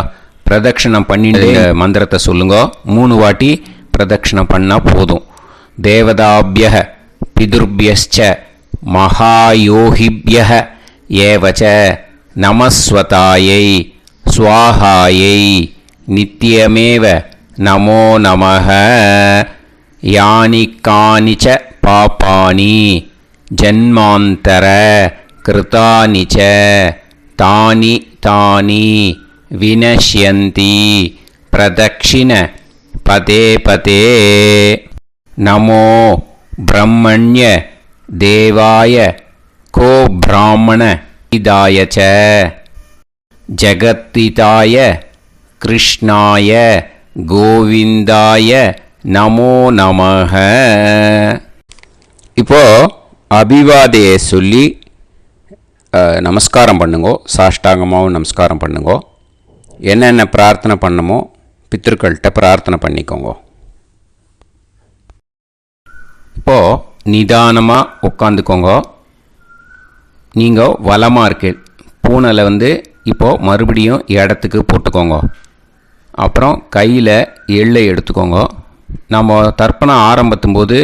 பிரதட்சணம் பண்ணிட்டு மந்திரத்தை சொல்லுங்க. 3 வாட்டி பிரதட்சணம் பண்ணால் போதும். தேவதாபிய பிதுர்பியஸ்ச மகாயோகிபிய ஏவச்ச நமஸ்வதாயை ஸ்வாஹாயை நித்யமேவ நமோ நமஹ. யானி கானிச்ச பாபானி ஜன்மாந்தர கிருதானி ச தானி தானி வினஷ்யந்தி பிரதக்ஷிண பதே பதே. நமோ பிரம்மண்ய தேவாய கோ பிராமண இதாய ச ஜகத்திதாய கிருஷ்ணாய கோவிந்தாய நமோ நமஹ. இப்போ அபிவாதையை சொல்லி நமஸ்காரம் பண்ணுங்கோ. சாஷ்டாங்கமாகவும் நமஸ்காரம் பண்ணுங்கோ. என்னென்ன பிரார்த்தனை பண்ணமோ பித்திருக்கள்கிட்ட பிரார்த்தனை பண்ணிக்கோங்க. இப்போது நிதானமாக உட்காந்துக்கோங்க. நீங்கள் வலமாக இருக்கு. பூனலை இப்போது மறுபடியும் இடத்துக்கு போட்டுக்கோங்க. அப்புறம் கையில் எள்ளை எடுத்துக்கோங்க. நம்ம தர்ப்பணம் ஆரம்பித்தும்போது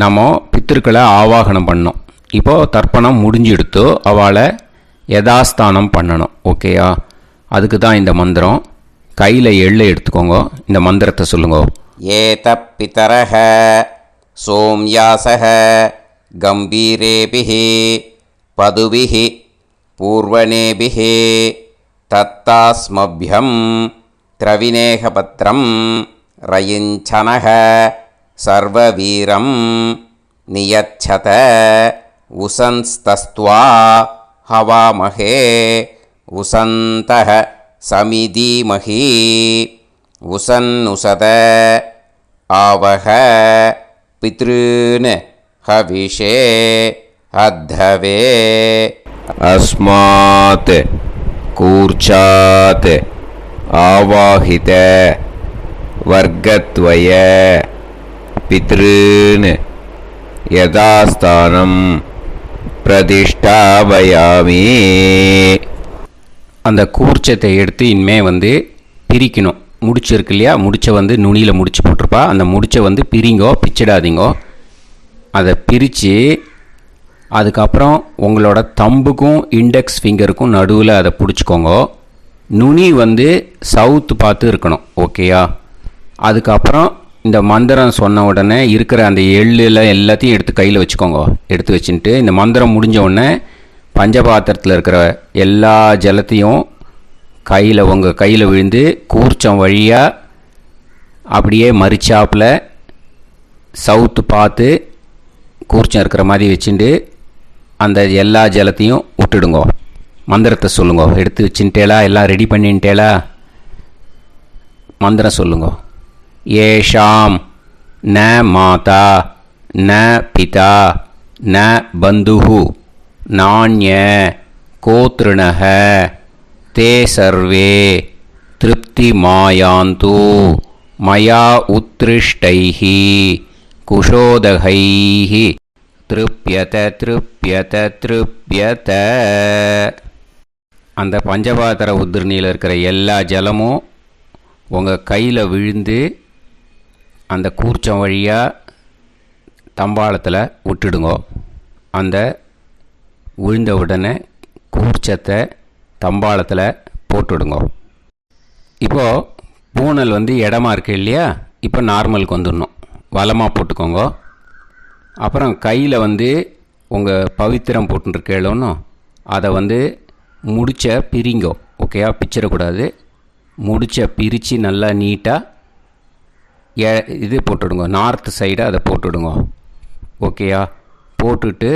நம்ம பித்திருக்களை ஆவாகனம் பண்ணோம். இப்போது தர்ப்பணம் முடிஞ்செடுத்து அவளை யதாஸ்தானம் பண்ணணும். ஓகேயா? அதுக்கு தான் இந்த மந்திரம். கையில் எள்ளை எடுத்துக்கோங்க. இந்த மந்திரத்தை சொல்லுங்க. ஏத பிதரஹ சோம்யாசஹ கம்பீரேபிஹி பதுபிஹி பூர்வணேபிஹி தத்தாஸ்மப்யம் திரவிநேகபத்ரம் ரயிஞ்சனஹ சர்வவீரம் நியச்சத உசன்ஸ்தஸ்த்வா ஹவாமஹே உசந்தஹ சமிதீமஹி உசன்னுசத ஆவஹ பித்ருன் ஹவிஷே அத்தவே. அஸ்மாத் கூர்ச்சாத் ஆவாஹித வர்க்கத்வய பித்ருன் யதாஸ்தானம் பிரதிஷ்டாபயாமி. அந்த கூர்ச்சத்தை எடுத்து இனிமே பிரிக்கணும். முடிச்சிருக்கு இல்லையா? முடிச்சை நுனியில் முடிச்சு போட்டிருப்பா. அந்த முடிச்சை பிரிங்கோ, பிச்சிடாதீங்கோ. அதை பிரித்து அதுக்கப்புறம் உங்களோட தம்புக்கும் இண்டெக்ஸ் ஃபிங்கருக்கும் நடுவில் அதை பிடிச்சிக்கோங்க. நுனி சவுத்து பார்த்து இருக்கணும். ஓகேயா? அதுக்கப்புறம் இந்த மந்திரம் சொன்ன உடனே இருக்கிற அந்த எள்ளில் எல்லாத்தையும் எடுத்து கையில் வச்சுக்கோங்க. எடுத்து வச்சுட்டு இந்த மந்திரம் முடிஞ்ச உடனே பஞ்சபாத்திரத்தில் இருக்கிற எல்லா ஜலத்தையும் உங்கள் கையில் விழுந்து கூர்ச்சம் வழியாக அப்படியே மறிச்சாப்பில் சவுத்து பார்த்து கூர்ச்சம் இருக்கிற மாதிரி வச்சுட்டு அந்த எல்லா ஜலத்தையும் விட்டுடுங்கோ. மந்திரத்தை சொல்லுங்க. எடுத்து வச்சுட்டேலா? எல்லாம் ரெடி பண்ணிட்டேலா? மந்திரம் சொல்லுங்க. ஏஷாம் ந மாதா ந பிதா ந பந்துஹு நாண்ய கோத்ருணஹ தே சர்வே திருப்தி மாயாந்து மயா உத்ருஷ்டைஹி குஷோதகைஹி திருப்யத திருப்யத திருப்யத. அந்த பஞ்சபாத்திர உதிரணியில் இருக்கிற எல்லா ஜலமும் உங்கள் கையில் விழுந்து அந்த கூர்ச்சம் வழியாக தம்பாளத்தில் விட்டுடுங்கோ. அந்த விழுந்த உடனே கூர்ச்சத்தை தம்பாளத்தில் போட்டுவிடுங்க. இப்போது பூனல் இடமா இருக்கு இல்லையா, இப்போ நார்மலுக்கு வந்துடணும். வலமாக போட்டுக்கோங்க. அப்புறம் கையில் உங்கள் பவித்திரம் போட்டுருக்கேளோன்னு அதை முடிச்ச பிரிங்கோ. ஓகேயா, பிச்சிடக்கூடாது. முடிச்ச பிரித்து நல்லா நீட்டாக இது போட்டுவிடுங்க. நார்த் சைடை அதை போட்டுவிடுங்க. ஓகேயா, போட்டுட்டு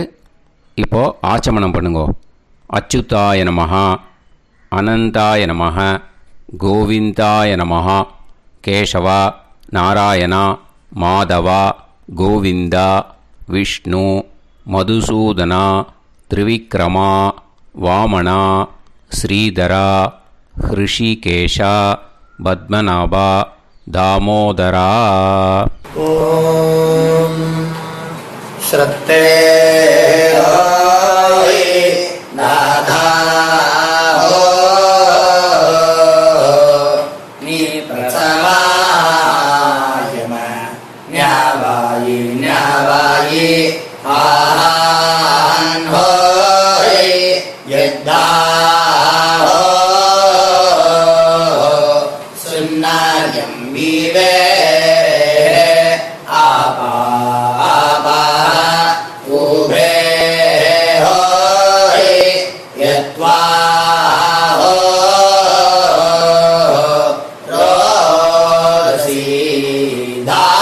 இப்போது ஆச்சமனம் பண்ணுங்க. அச்சுதாய நமஹ, அனந்தாய நமஹ, கோவிந்தாய நமஹ, கேசவா, நாராயணா, மாதவா, கோவிந்தா, விஷ்ணு, மதுசூதனா, திரிவிக்ரமா, வாமனா, ஸ்ரீதரா, ஹிருஷிகேஷா, பத்மநாபா, தாமோதரா. ஓம் ஸ்ரத்தே நாதா நீ பிரசவாயம ஞாவாயி ஞாவாயி ஆஹான் ஹோய் யத்தா சுன்னாயம் வீவே ஆபா ஆபா உபே ஹோய் யத்வா ரோசி தாதாம்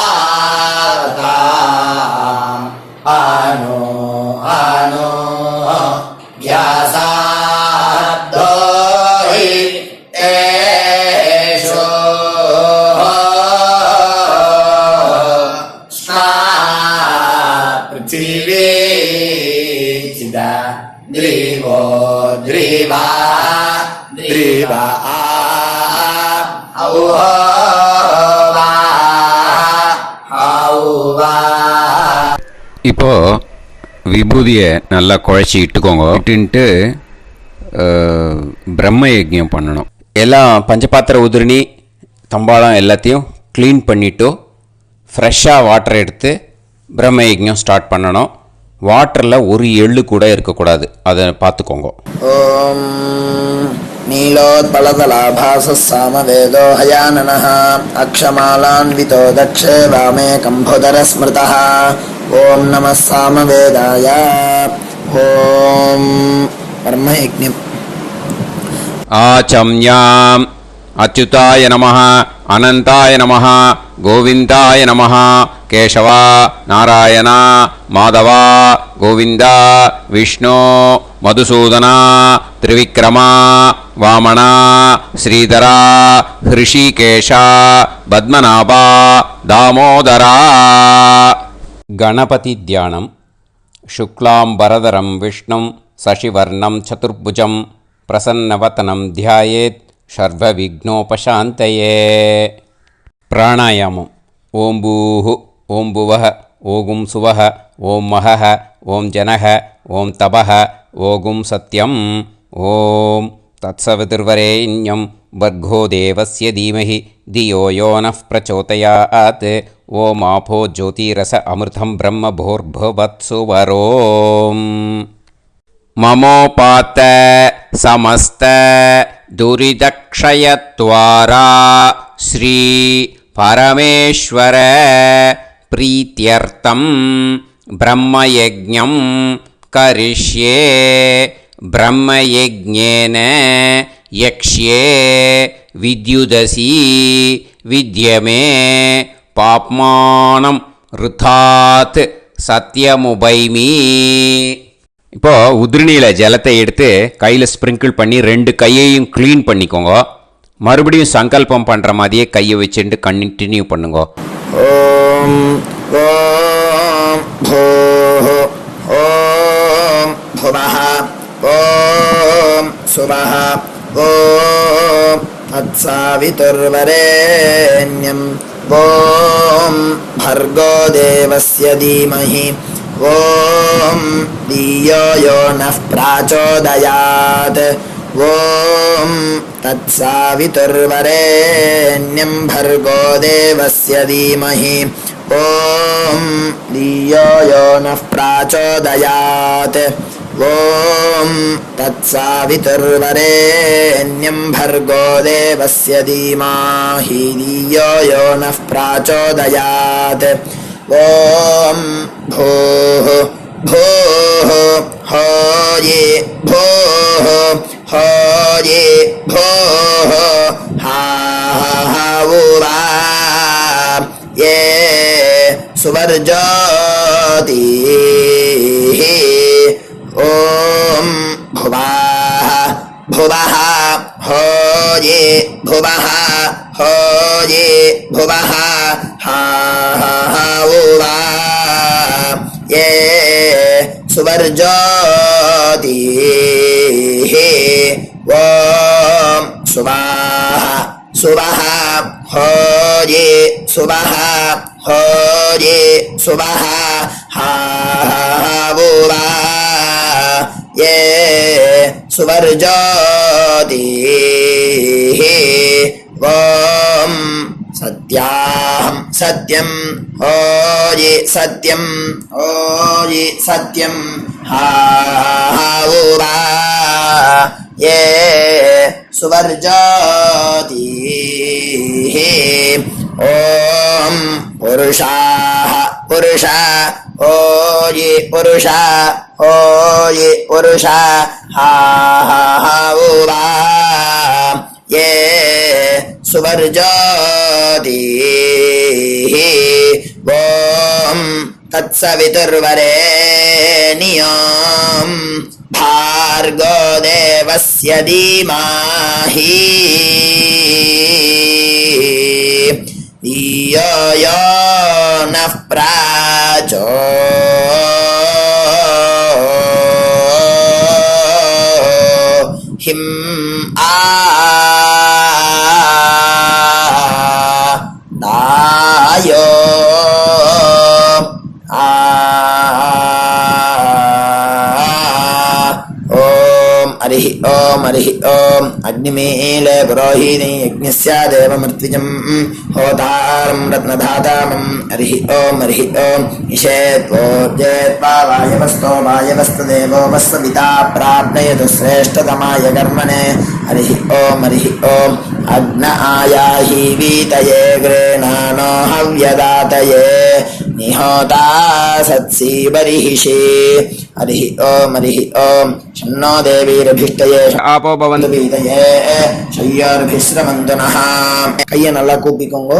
அனோ அனோ வ்யாசாப்தோஹி ஏஷோ ஸ்னா பிருத்திவி சிதா த்ரிவோ த்ரிவா த்ரிவா ஔவா ஔவா. இப்போது விபூதியை நல்லா குழச்சி இட்டுக்கோங்க. இட்டுன்ட்டு பிரம்ம யஜ்ஞம் பண்ணணும். எல்லாம் பஞ்சபாத்திர உதிரணி தம்பாளம் எல்லாத்தையும் க்ளீன் பண்ணிவிட்டு ஃப்ரெஷ்ஷாக வாட்டர் எடுத்து பிரம்ம யஜ்ஞம் ஸ்டார்ட் பண்ணணும். வாட்டரில் ஒரு எள்ளு கூட இருக்கக்கூடாது, அதை பார்த்துக்கோங்க. ஓம் நீலோத்பலதலாபாசः சாமவேதோ ஹயானனः அக்ஷமாலான்விதோ தக்ஷே வாமே கம்போதர ஸ்மிருதः. ஓம் நமः சாமவேதாய. ஓம் பிரம்மயஜ்ஞம். ஆச்சம்யாம் அச்சுதாய நமஹ, அனந்தாய நமஹ, கோவிந்தாய நமஹ, கேசவா, நாராயணா, மாதவா, கோவிந்தா, விஷ்ணு, மதுசூதனா, திரிவிக்ரமா, வாமனா, ஸ்ரீதரா, ஹிருஷிகேஷா, பத்மநாபா, தாமோதரா. கணபதி தியானம். शुक्लाम्बरधरं विष्णुं शशिवर्णं चतुर्भुजं प्रसन्नवदनं ध्यायेत् सर्वविघ्नोपशान्तये. प्राणायामम्. ओं भूः ओं भुवः ओं सुवः ओं महः ओं जनः ओं तपः ओं सत्यम्. ओं तत्सवितुर्वरेण्यं भर्गो देवस्य धीमहि धियो यो नः प्रचोदयात्. ओम आपो ज्योतिरस अमृतं ब्रह्म भूर्भुवत्सु वरोम. ममोपात समस्त दुरिदक्षयत्वारा श्री परमेश्वर प्रीत्यर्थं ब्रह्मयज्ञं करिष्ये. ब्रह्मयज्ञेन यक्ष्ये विद्युदसि विद्यमे பாப்மானம் ருதாத் சத்யமுபைமி. இப்போது உதிரணியில் ஜலத்தை எடுத்து கையில் ஸ்ப்ரிங்கிள் பண்ணி 2 கையையும் க்ளீன் பண்ணிக்கோங்க. மறுபடியும் சங்கல்பம் பண்ணுற மாதிரியே கையை வச்சுட்டு கண்டினியூ பண்ணுங்க. ஓம் ஓம் பூஹ ஓம் புவஹ ஓம் சுவஹ ஓம் தத்சாவிதுர்வரேண்யம் ஓம் भर्गो देवस्य धीमहि ओम धियो यो नः प्रचोदयात्. ओम तत्सवितुर्वरेण्यं भर्गो देवस्य धीमहि ॐ धियो यो नः प्राचोदयात् ॐ तत्सवितुर्वरेण्यं भर्गो देवस्य धीमहि धियो यो नः प्राचोदयात् ॐ भूः भूः होये भूः होये भूः हा उवा ये सुवर्जोति ॐ भुवः भुवः होये भुवः होये भुवः हा उवा ये सुवर्जोति ॐ सुवाः सुवः होये सुवः होये सुवः हा उवा ये सुवर्जोति ॐ सत्याहं सत्यं होये सत्यं होये सत्यं हा उवा ये सुवर्जोति ॐ पुरुषाः पुरुषा होये पुरुषा होये पुरुषा हा उवा ये सुवर्जोति ॐ तत्सवितुर्वरेण्यं भार्गो देवस्य धीमहि धियो यो नः दायो हरिः ॐ अग्निमीले पुरोहिणी यज्ञस्य देवमृत्विजं होतारं रत्नधातामं हरिः ॐ ईशेत्वोज्जेत्वा वायवस्तो वायवस्तदेवो वस्वपिता प्राप्नयतु श्रेष्ठतमाय कर्मणे हरिः ॐ अग्न आयाहि वीतये गृह्णानो हव्यदातये निहोता सत्सि बर्हिषि हरिः ॐ शन्नो देवीरभिष्टये आपो भवन्तु வீதையே ஷய்யார்பிஸ்ரமந்து நः கையை நல்லா கூப்பிக்கோங்க.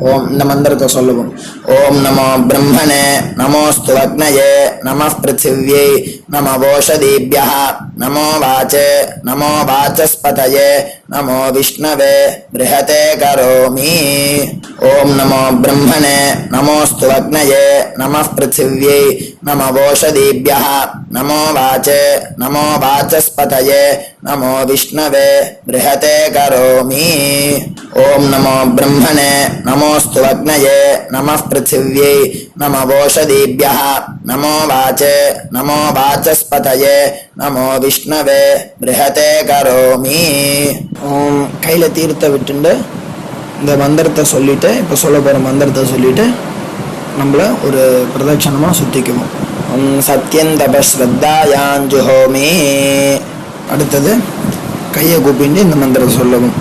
ஓம் இந்த மந்திரத்தை சொல்லுவோம். ஓம் நமோ பிரம்மணே நமோஸ்து அக்னயே நமः பிருத்திவ்யை நமோ ஓஷதீப்யः நமோ வாச்சே நமோ வாசஸ்பதயே நமோ விஷ்ணவே ப்ருஹதே கரோமி. ஓம் நமோ பிரம்மணே நமோஸ்து அக்னயே நமः பிருத்திவ்யை நமோ ஓஷதீப்யः நமோ வாச்சே நமோ வாசஸ்பதயே நமோ விஷ்ணவே ப்ருஹதே கரோமி. ஓம் நமோ பிரம்மணே நமோஸ்து அக்னயே நமः பிருத்திவ்யை நமோ ஓஷதீப்யः நமோ வாச்சே நமோ வாசஸ்பதயே நமோ விஷ்ணவே ப்ருஹதே கரோமி. ஓம் கையில் தீர்த்த விட்டுண்டு இந்த மந்திரத்தை சொல்லிட்டு இப்போ சொல்ல போகிற மந்திரத்தை சொல்லிட்டு நம்மளை ஒரு பிரதட்சணமாக சுற்றிக்குவோம். சத்யம் தபஸ்ரத்தாயாஞ்சுஹோமி. அடுத்தது கையை கூப்பிட்டு இந்த மந்திரத்தை சொல்லவும்.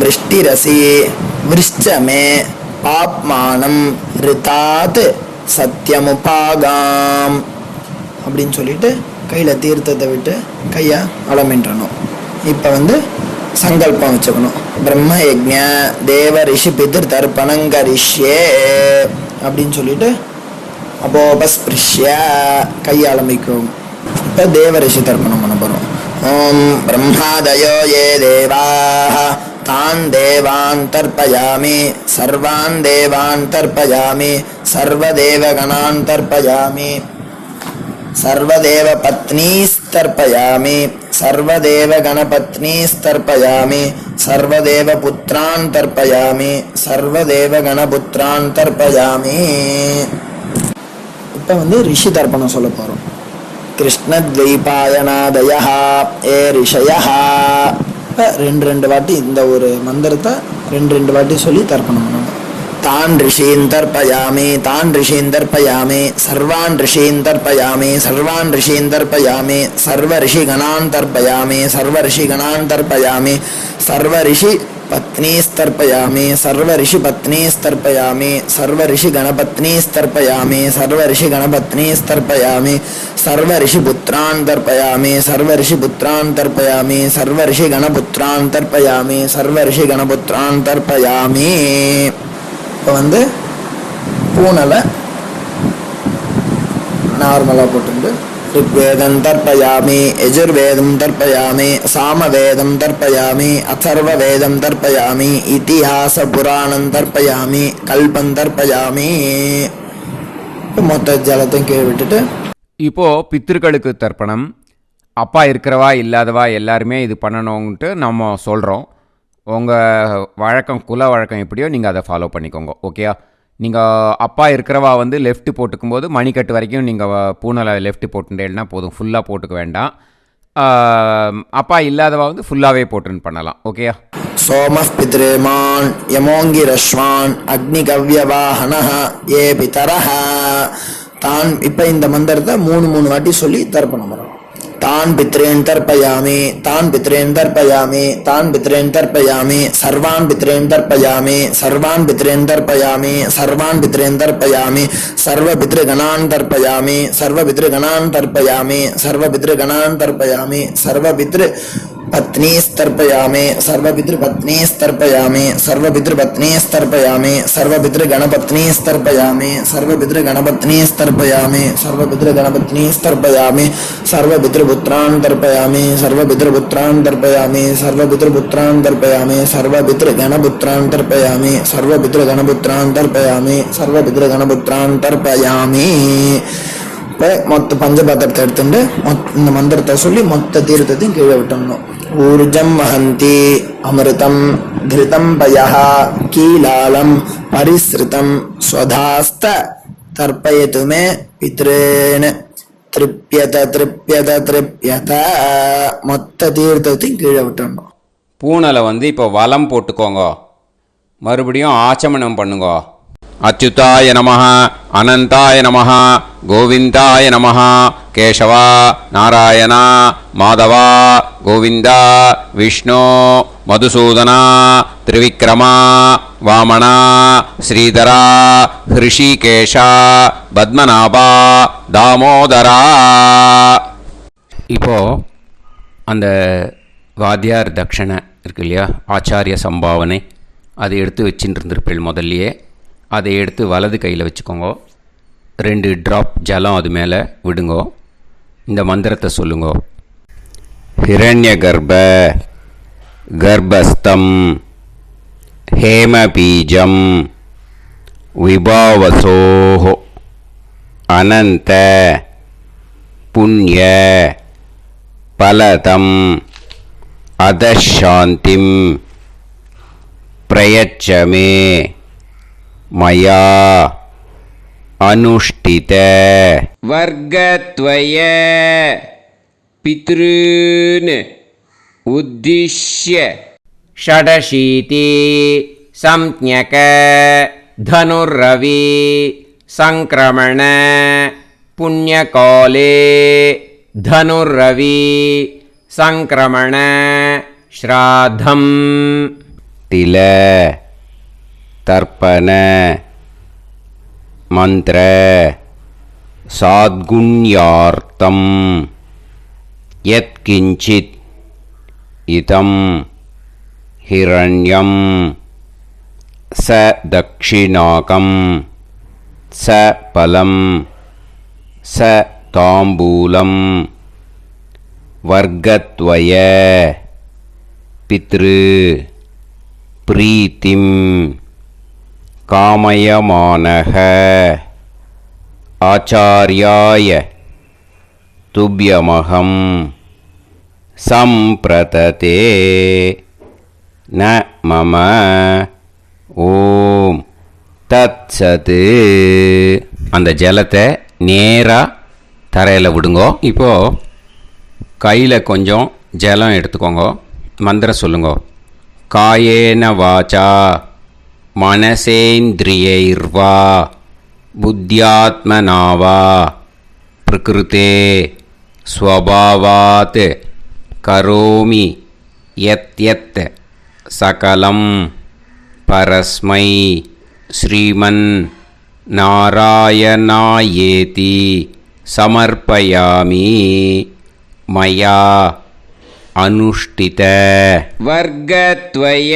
விருஷ்டிரசி விருஷ்சமே பாப்மானம் ரிதாத் சத்யமுபாகாம் அப்படின்னு சொல்லிட்டு கையில் தீர்த்தத்தை விட்டு கையை அலமின்றணும். இப்போ சங்கல்பம் வச்சுக்கணும். பிரம்ம யஜ்ஞ தேவ ரிஷி பிதிர் தர்ப்பணங்கரிஷ்யே அப்படின்னு சொல்லிட்டு அப்போபஸ்பிருஷ்ய கையை அலம்பிக்கும். இப்போ தேவ ரிஷி தர்ப்பணம் பண்ண போகிறோம். ஓம் பிரம்மாதயோ ஏ தேவாः तान् देवान् तर्पयामि सर्वान् देवान् तर्पयामि सर्वदेवगणान् तर्पयामि सर्वदेवपत्नीस्तर्पयामि सर्वदेवगणपत्नीस्तर्पयामि सर्वदेवपुत्रान् तर्पयामि सर्वदेवगणपुत्रान् तर्पयामि. இப்போ ரிஷி தர்ப்பணம் சொல்ல போகிறோம். கிருஷ்ணத்வைபாயனாதயः ஏ ரிஷயः. இப்போ ரெண்டு வாட்டி இந்த ஒரு மந்திரத்தை ரெண்டு வாட்டி சொல்லி தர்ப்பணம் பண்ணணும். तान् ऋषीन् तर्पयामि तान् ऋषीन् तर्पयामि सर्वान् ऋषीन् तर्पयामि सर्वान् ऋषीन् तर्पयामि सर्वऋषिगणान् तर्पयामि सर्वऋषिगणान् तर्पयामि सर्वऋषि पत्नीस्तर्पयामि सर्वऋषिपत्नीस्तर्पयामि सर्वऋषिगणपत्नीस्तर्पयामि सर्वऋषिगणपत्नीस्तर्पयामि सर्वऋषिपुत्रान् तर्पयामि सर्वऋषिपुत्रान् तर्पयामि सर्वऋषिगणपुत्रान् तर्पयामि सर्वऋषिगणपुत्रान् तर्पयामि. இப்போ வந்து பூனலை நார்மலாக போட்டு ऋग्वेदं तर्पयामि यजुर्वेदं तर्पयामि सामवेदं तर्पयामि अथर्ववेदं तर्पयामि इतिहासपुराणं तर्पयामि कल्पं तर्पयामि. மொத்த ஜலத்தையும் கீழே விட்டுட்டு இப்போது பித்திருக்களுக்கு தர்ப்பணம். அப்பா இருக்கிறவா இல்லாதவா எல்லாருமே இது பண்ணணுன்ட்டு நம்ம சொல்கிறோம். உங்கள் வழக்கம் குல வழக்கம் எப்படியோ நீங்கள் அதை ஃபாலோ பண்ணிக்கோங்க. ஓகேயா? நீங்கள் அப்பா இருக்கிறவா வந்து லெஃப்ட்டு போட்டுக்கும்போது மணிக்கட்டு வரைக்கும் நீங்கள் பூனலை லெஃப்ட்டு போட்டுட்டேன்னா போதும், ஃபுல்லாக போட்டுக்க வேண்டாம். அப்பா இல்லாதவா வந்து ஃபுல்லாகவே போட்டுன்னு பண்ணலாம். ஓகேயா? சோமः பித்ருமான் யமோங்கிரஸ்வான் அக்னிகவ்யவாஹனः ஏ பிதரः தான். இப்போ இந்த மந்திரத்தை 3 வாட்டி சொல்லி தர்ப்பணம் வரும். तान् पितॄन् तर्पयामि तान् पितॄन् तर्पयामि तान् पितॄन् तर्पयामि सर्वान् पितॄन् तर्पयामि सर्वान् पितॄन् तर्पयामि सर्वान् पितॄन् तर्पयामि सर्वपितृगणान् तर्पयामि सर्वपितृगणान् तर्पयामि सर्वपितृगणान् तर्पयामि सर्वपितृपत्नीस्तर्पयामि सर्वपितृपत्नीस्तर्पयामि सर्वपितृपत्नीस्तर्पयामि सर्वपितृगणपत्नीस्तर्पयामि सर्वपितृगणपत्नीस्तर्पयामि सर्वपितृगणपत्नीस्तर्पयामि सर्वपितृपुत्रान् तर्पयामि सर्वपितृपुत्रान् तर्पयामि सर्वपितृपुत्रान् तर्पयामि सर्वपितृगणपुत्रान् तर्पयामि सर्वपितृगणपुत्रान् तर्पयामि सर्वपितृगणपुत्रान् तर्पयामि. இப்போ மொத்த பஞ்சபாத்திரத்தை எடுத்துட்டு இந்த மந்திரத்தை சொல்லி மொத்த தீர்த்தத்தையும் கீழே விட்டணும். ஊர்ஜம் வஹந்தி அமிர்தம் கிருதம் பயஹ கீலாலம் பரிஸ்ருதம் ஸ்வதாஸ்த தர்ப்பயது மே பித்ருன்னு திருப்யத திருப்யத திருப்யத மொத்த தீர்த்தத்தையும் கீழே விட்டணும். பூனலை வந்து இப்போ வலம் போட்டுக்கோங்க. மறுபடியும் ஆச்சமனம் பண்ணுங்க. அச்சுதாய நமஹ அனந்தாய நமஹ கோவிந்தாய நமஹ கேசவா நாராயணா மாதவா கோவிந்தா விஷ்ணு மதுசூதனா திரிவிக்ரமா வாமனா ஸ்ரீதரா ஹிருஷிகேஷா பத்மநாபா தாமோதரா. இப்போது அந்த வாத்தியார் தட்சணை இருக்கு இல்லையா, ஆச்சாரிய சம்பாவனை, அதை எடுத்து வச்சுட்டு இருந்திருப்பேள் முதல்லையே. அதை எடுத்து வலது கையில் வச்சுக்கோங்க. 2 ட்ராப் ஜலம் அது மேலே விடுங்கோ. இந்த மந்திரத்தை சொல்லுங்கோ. ஹிரண்ய கர்ப்ப கர்ப்பஸ்தம் ஹேமபீஜம் விபாவசோஹோ அனந்த புண்ணிய பலதம் அதசாந்திம் பிரயச்சமே மயா அனுஷ்டித வர்க்கத்வய பித்ருன் உத்திஷ்ய ஷடசீதி சம்ஞக தனுர்ரவி சங்கிரமண புண்ணியகாலே தனுர்ரவி சங்கிரமண ஸ்ராத்தம் தில தர்ப்பண மந்திர சாத்குண்யார்த்தம் யத்கிஞ்சித் இதம் ஹிரண்யம் ச தக்ஷிணாகம் ச பலம் ச தாம்பூலம் வர்க்கத்வய பித்ரு பிரீத்திம் காமயமானக ஆச்சார்யாய துப்யமகம் சம்பிரததே ந மம ஓம் தத்சது. அந்த ஜலத்தை நேராக தரையில் விடுங்கோ. இப்போது கையில் கொஞ்சம் ஜலம் எடுத்துக்கோங்க. மந்திரம் சொல்லுங்க. காயேன வாச்சா मनसेन्द्रियैर्वा बुद्ध्यात्मना वा प्रकृते स्वभावात् करोमि यत् सकलं परस्मै श्रीमन्नारायणायेति समर्पयामि मया अनुष्ठित वर्गद्वय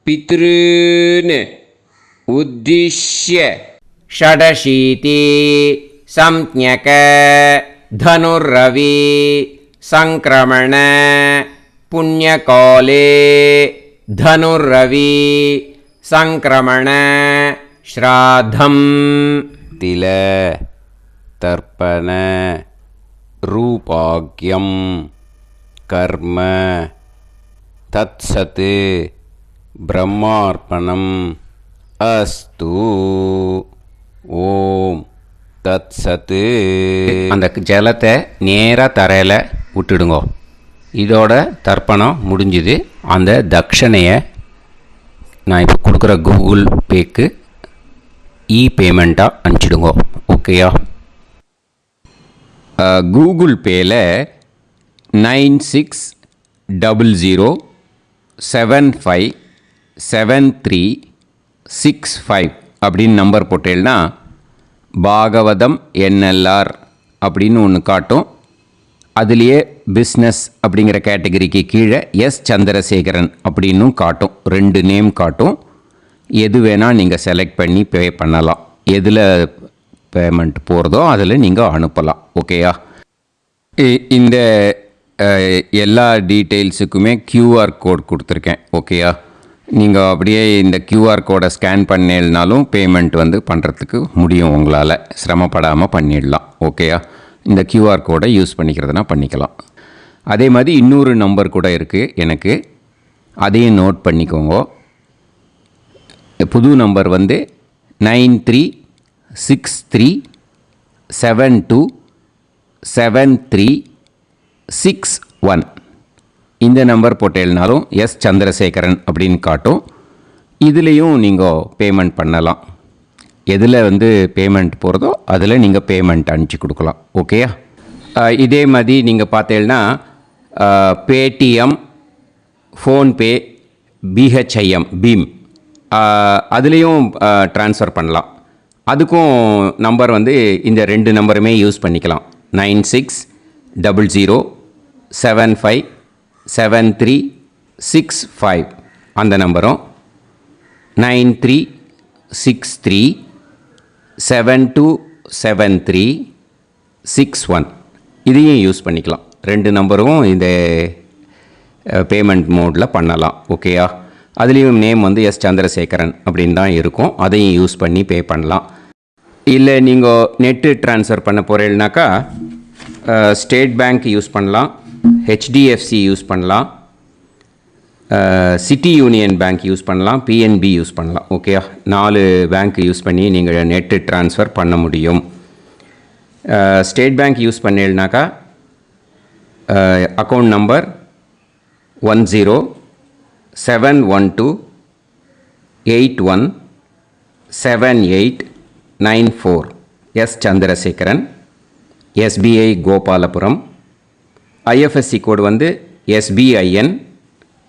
पितॄन् उद्दिश्य षडशीति संज्ञक धनुर्रवि संक्रमण पुण्यकाले धनुर्रवि संक्रमण श्राद्धं तिल तर्पण रूपाग्यं कर्म तत्सत् ब्रह्मार्पणम् अस्तु ஓம் தத் சத்து. அந்த ஜலத்தை நேராக தரையில் விட்டுடுங்கோ. இதோட தர்ப்பணம் முடிஞ்சுது. அந்த தட்சணையை நான் இப்போ கொடுக்குற கூகுள் பேக்கு பேமெண்ட்டாக அனுப்பிச்சிடுங்கோ. ஓகேயா? கூகுள் பேயில் 9600757365 அப்படின்னு நம்பர் போட்டேன்னா பாகவதம் NLR அப்படின்னு ஒன்று காட்டும். அதுலேயே பிஸ்னஸ் அப்படிங்கிற கேட்டகரிக்கு கீழே எஸ் சந்திரசேகரன் அப்படின்னும் காட்டும். 2 நேம் காட்டும். எது வேணால் நீங்கள் செலக்ட் பண்ணி பே பண்ணலாம். எதில் பேமெண்ட் போகிறதோ அதில் நீங்கள் அனுப்பலாம். ஓகேயா? இந்த எல்லா டீட்டெயில்ஸுக்குமே QR கோட் கொடுத்துருக்கேன். ஓகேயா? நீங்கள் அப்படியே இந்த QR கோடை ஸ்கேன் பண்ணேன்னாலும் பேமெண்ட் பண்ணுறதுக்கு முடியும். உங்களால் சிரமப்படாமல் பண்ணிடலாம். ஓகேயா? இந்த QR கோடை யூஸ் பண்ணிக்கிறதுனா பண்ணிக்கலாம். அதே மாதிரி இன்னொரு நம்பர் கூட இருக்குது எனக்கு. அதையும் நோட் பண்ணிக்கோங்க. புது நம்பர் 9363727361. இந்த நம்பர் போட்டேல்னாலும் எஸ் சந்திரசேகரன் அப்படின்னு காட்டும். இதுலேயும் நீங்கள் பேமெண்ட் பண்ணலாம். எதில் பேமெண்ட் போகிறதோ அதில் நீங்கள் பேமெண்ட் அனுப்பிச்சி கொடுக்கலாம். ஓகேயா? இதே மாதிரி நீங்கள் பார்த்தேன்னா பேடிஎம், ஃபோன்பே, BHIM பீம் அதுலேயும் ட்ரான்ஸ்ஃபர் பண்ணலாம். அதுக்கும் நம்பர் இந்த 2 நம்பருமே யூஸ் பண்ணிக்கலாம். 9600757365 அந்த நம்பரும் 9363727361 இதையும் யூஸ் பண்ணிக்கலாம். 2 நம்பரும் இந்த பேமெண்ட் மோடில் பண்ணலாம். ஓகேயா? அதுலேயும் நேம் எஸ் சந்திரசேகரன் அப்படின்னு தான் இருக்கும். அதையும் யூஸ் பண்ணி பே பண்ணலாம். இல்லை நீங்கள் நெட்டு ட்ரான்ஸ்ஃபர் பண்ண போகிறீங்கனாக்கா ஸ்டேட் பேங்க் யூஸ் பண்ணலாம், HDFC யூஸ் பண்ணலாம், சிட்டி யூனியன் பேங்க் யூஸ் பண்ணலாம், PNB யூஸ் பண்ணலாம். ஓகேயா? 4 பேங்க் யூஸ் பண்ணி நீங்கள் நெட்டு ட்ரான்ஸ்ஃபர் பண்ண முடியும். ஸ்டேட் பேங்க் யூஸ் பண்ணீங்கனாக்கா account number 10712817894 S Chandrasekaran, SBI Gopalapuram. IFSC code SBIN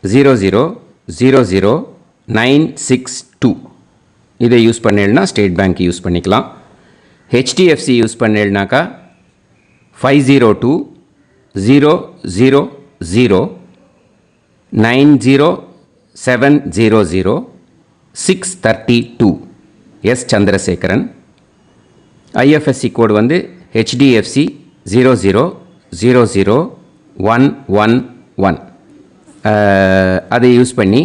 0000962. இதை யூஸ் பண்ணேன்னா ஸ்டேட் பேங்க் யூஸ் பண்ணிக்கலாம். HDFC யூஸ் பண்ணேன்னாக்கா 5020090700 S Chandrasekaran. IFSC code HDFC 0000111. அதை யூஸ் பண்ணி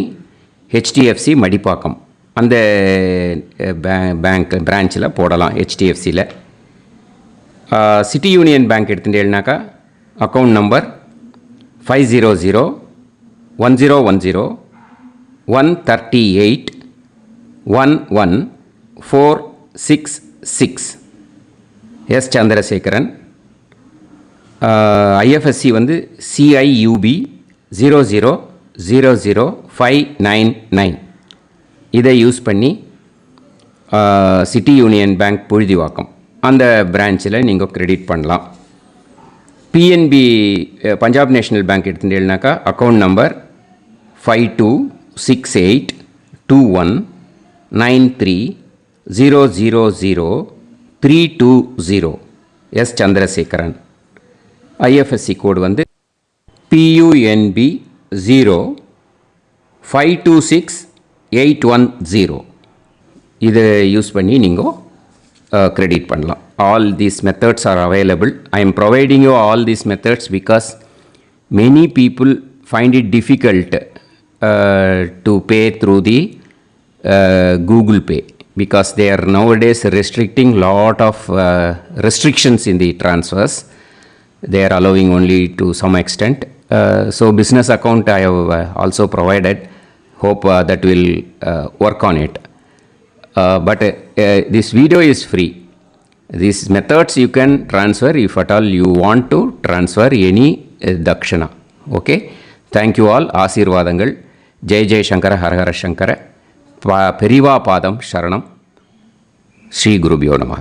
HDFC மடிப்பாக்கம் அந்த பேங்க் பிரான்ச்சில் போடலாம். HDFCயில் சிட்டி யூனியன் பேங்க் எடுத்துட்டேன்னாக்கா account number 5001010381146 S Chandrasekaran. IFSC CIUB 0000599. இதை யூஸ் பண்ணி சிட்டி யூனியன் பேங்க் புழுதிவாக்கம் அந்த பிரான்ச்சில் நீங்கள் கிரெடிட் பண்ணலாம். பிஎன்பி பஞ்சாப் நேஷ்னல் பேங்க் எடுத்துட்டீங்கன்னாக்கா account number 52682193000320 S Chandrasekaran. IFSC code வந்து PUNB 0526810. இதை யூஸ் பண்ணி நீங்கள் கிரெடிட் பண்ணலாம். All these methods are available. I am providing you all these methods because many people find it difficult to pay through the Google Pay because they are nowadays restricting lot of restrictions in the transfers. They are allowing only to some extent. So business account I have also provided. Hope that will work on it. But this video is free. These methods you can transfer if at all you want to transfer any dakshana. Okay. Thank you all. ஆசீர்வாதங்கள். ஜெய் ஜெய் சங்கர ஹரஹர சங்கர. பெரிவா பாதம் சரணம். ஸ்ரீ குருபியோ நமஹ.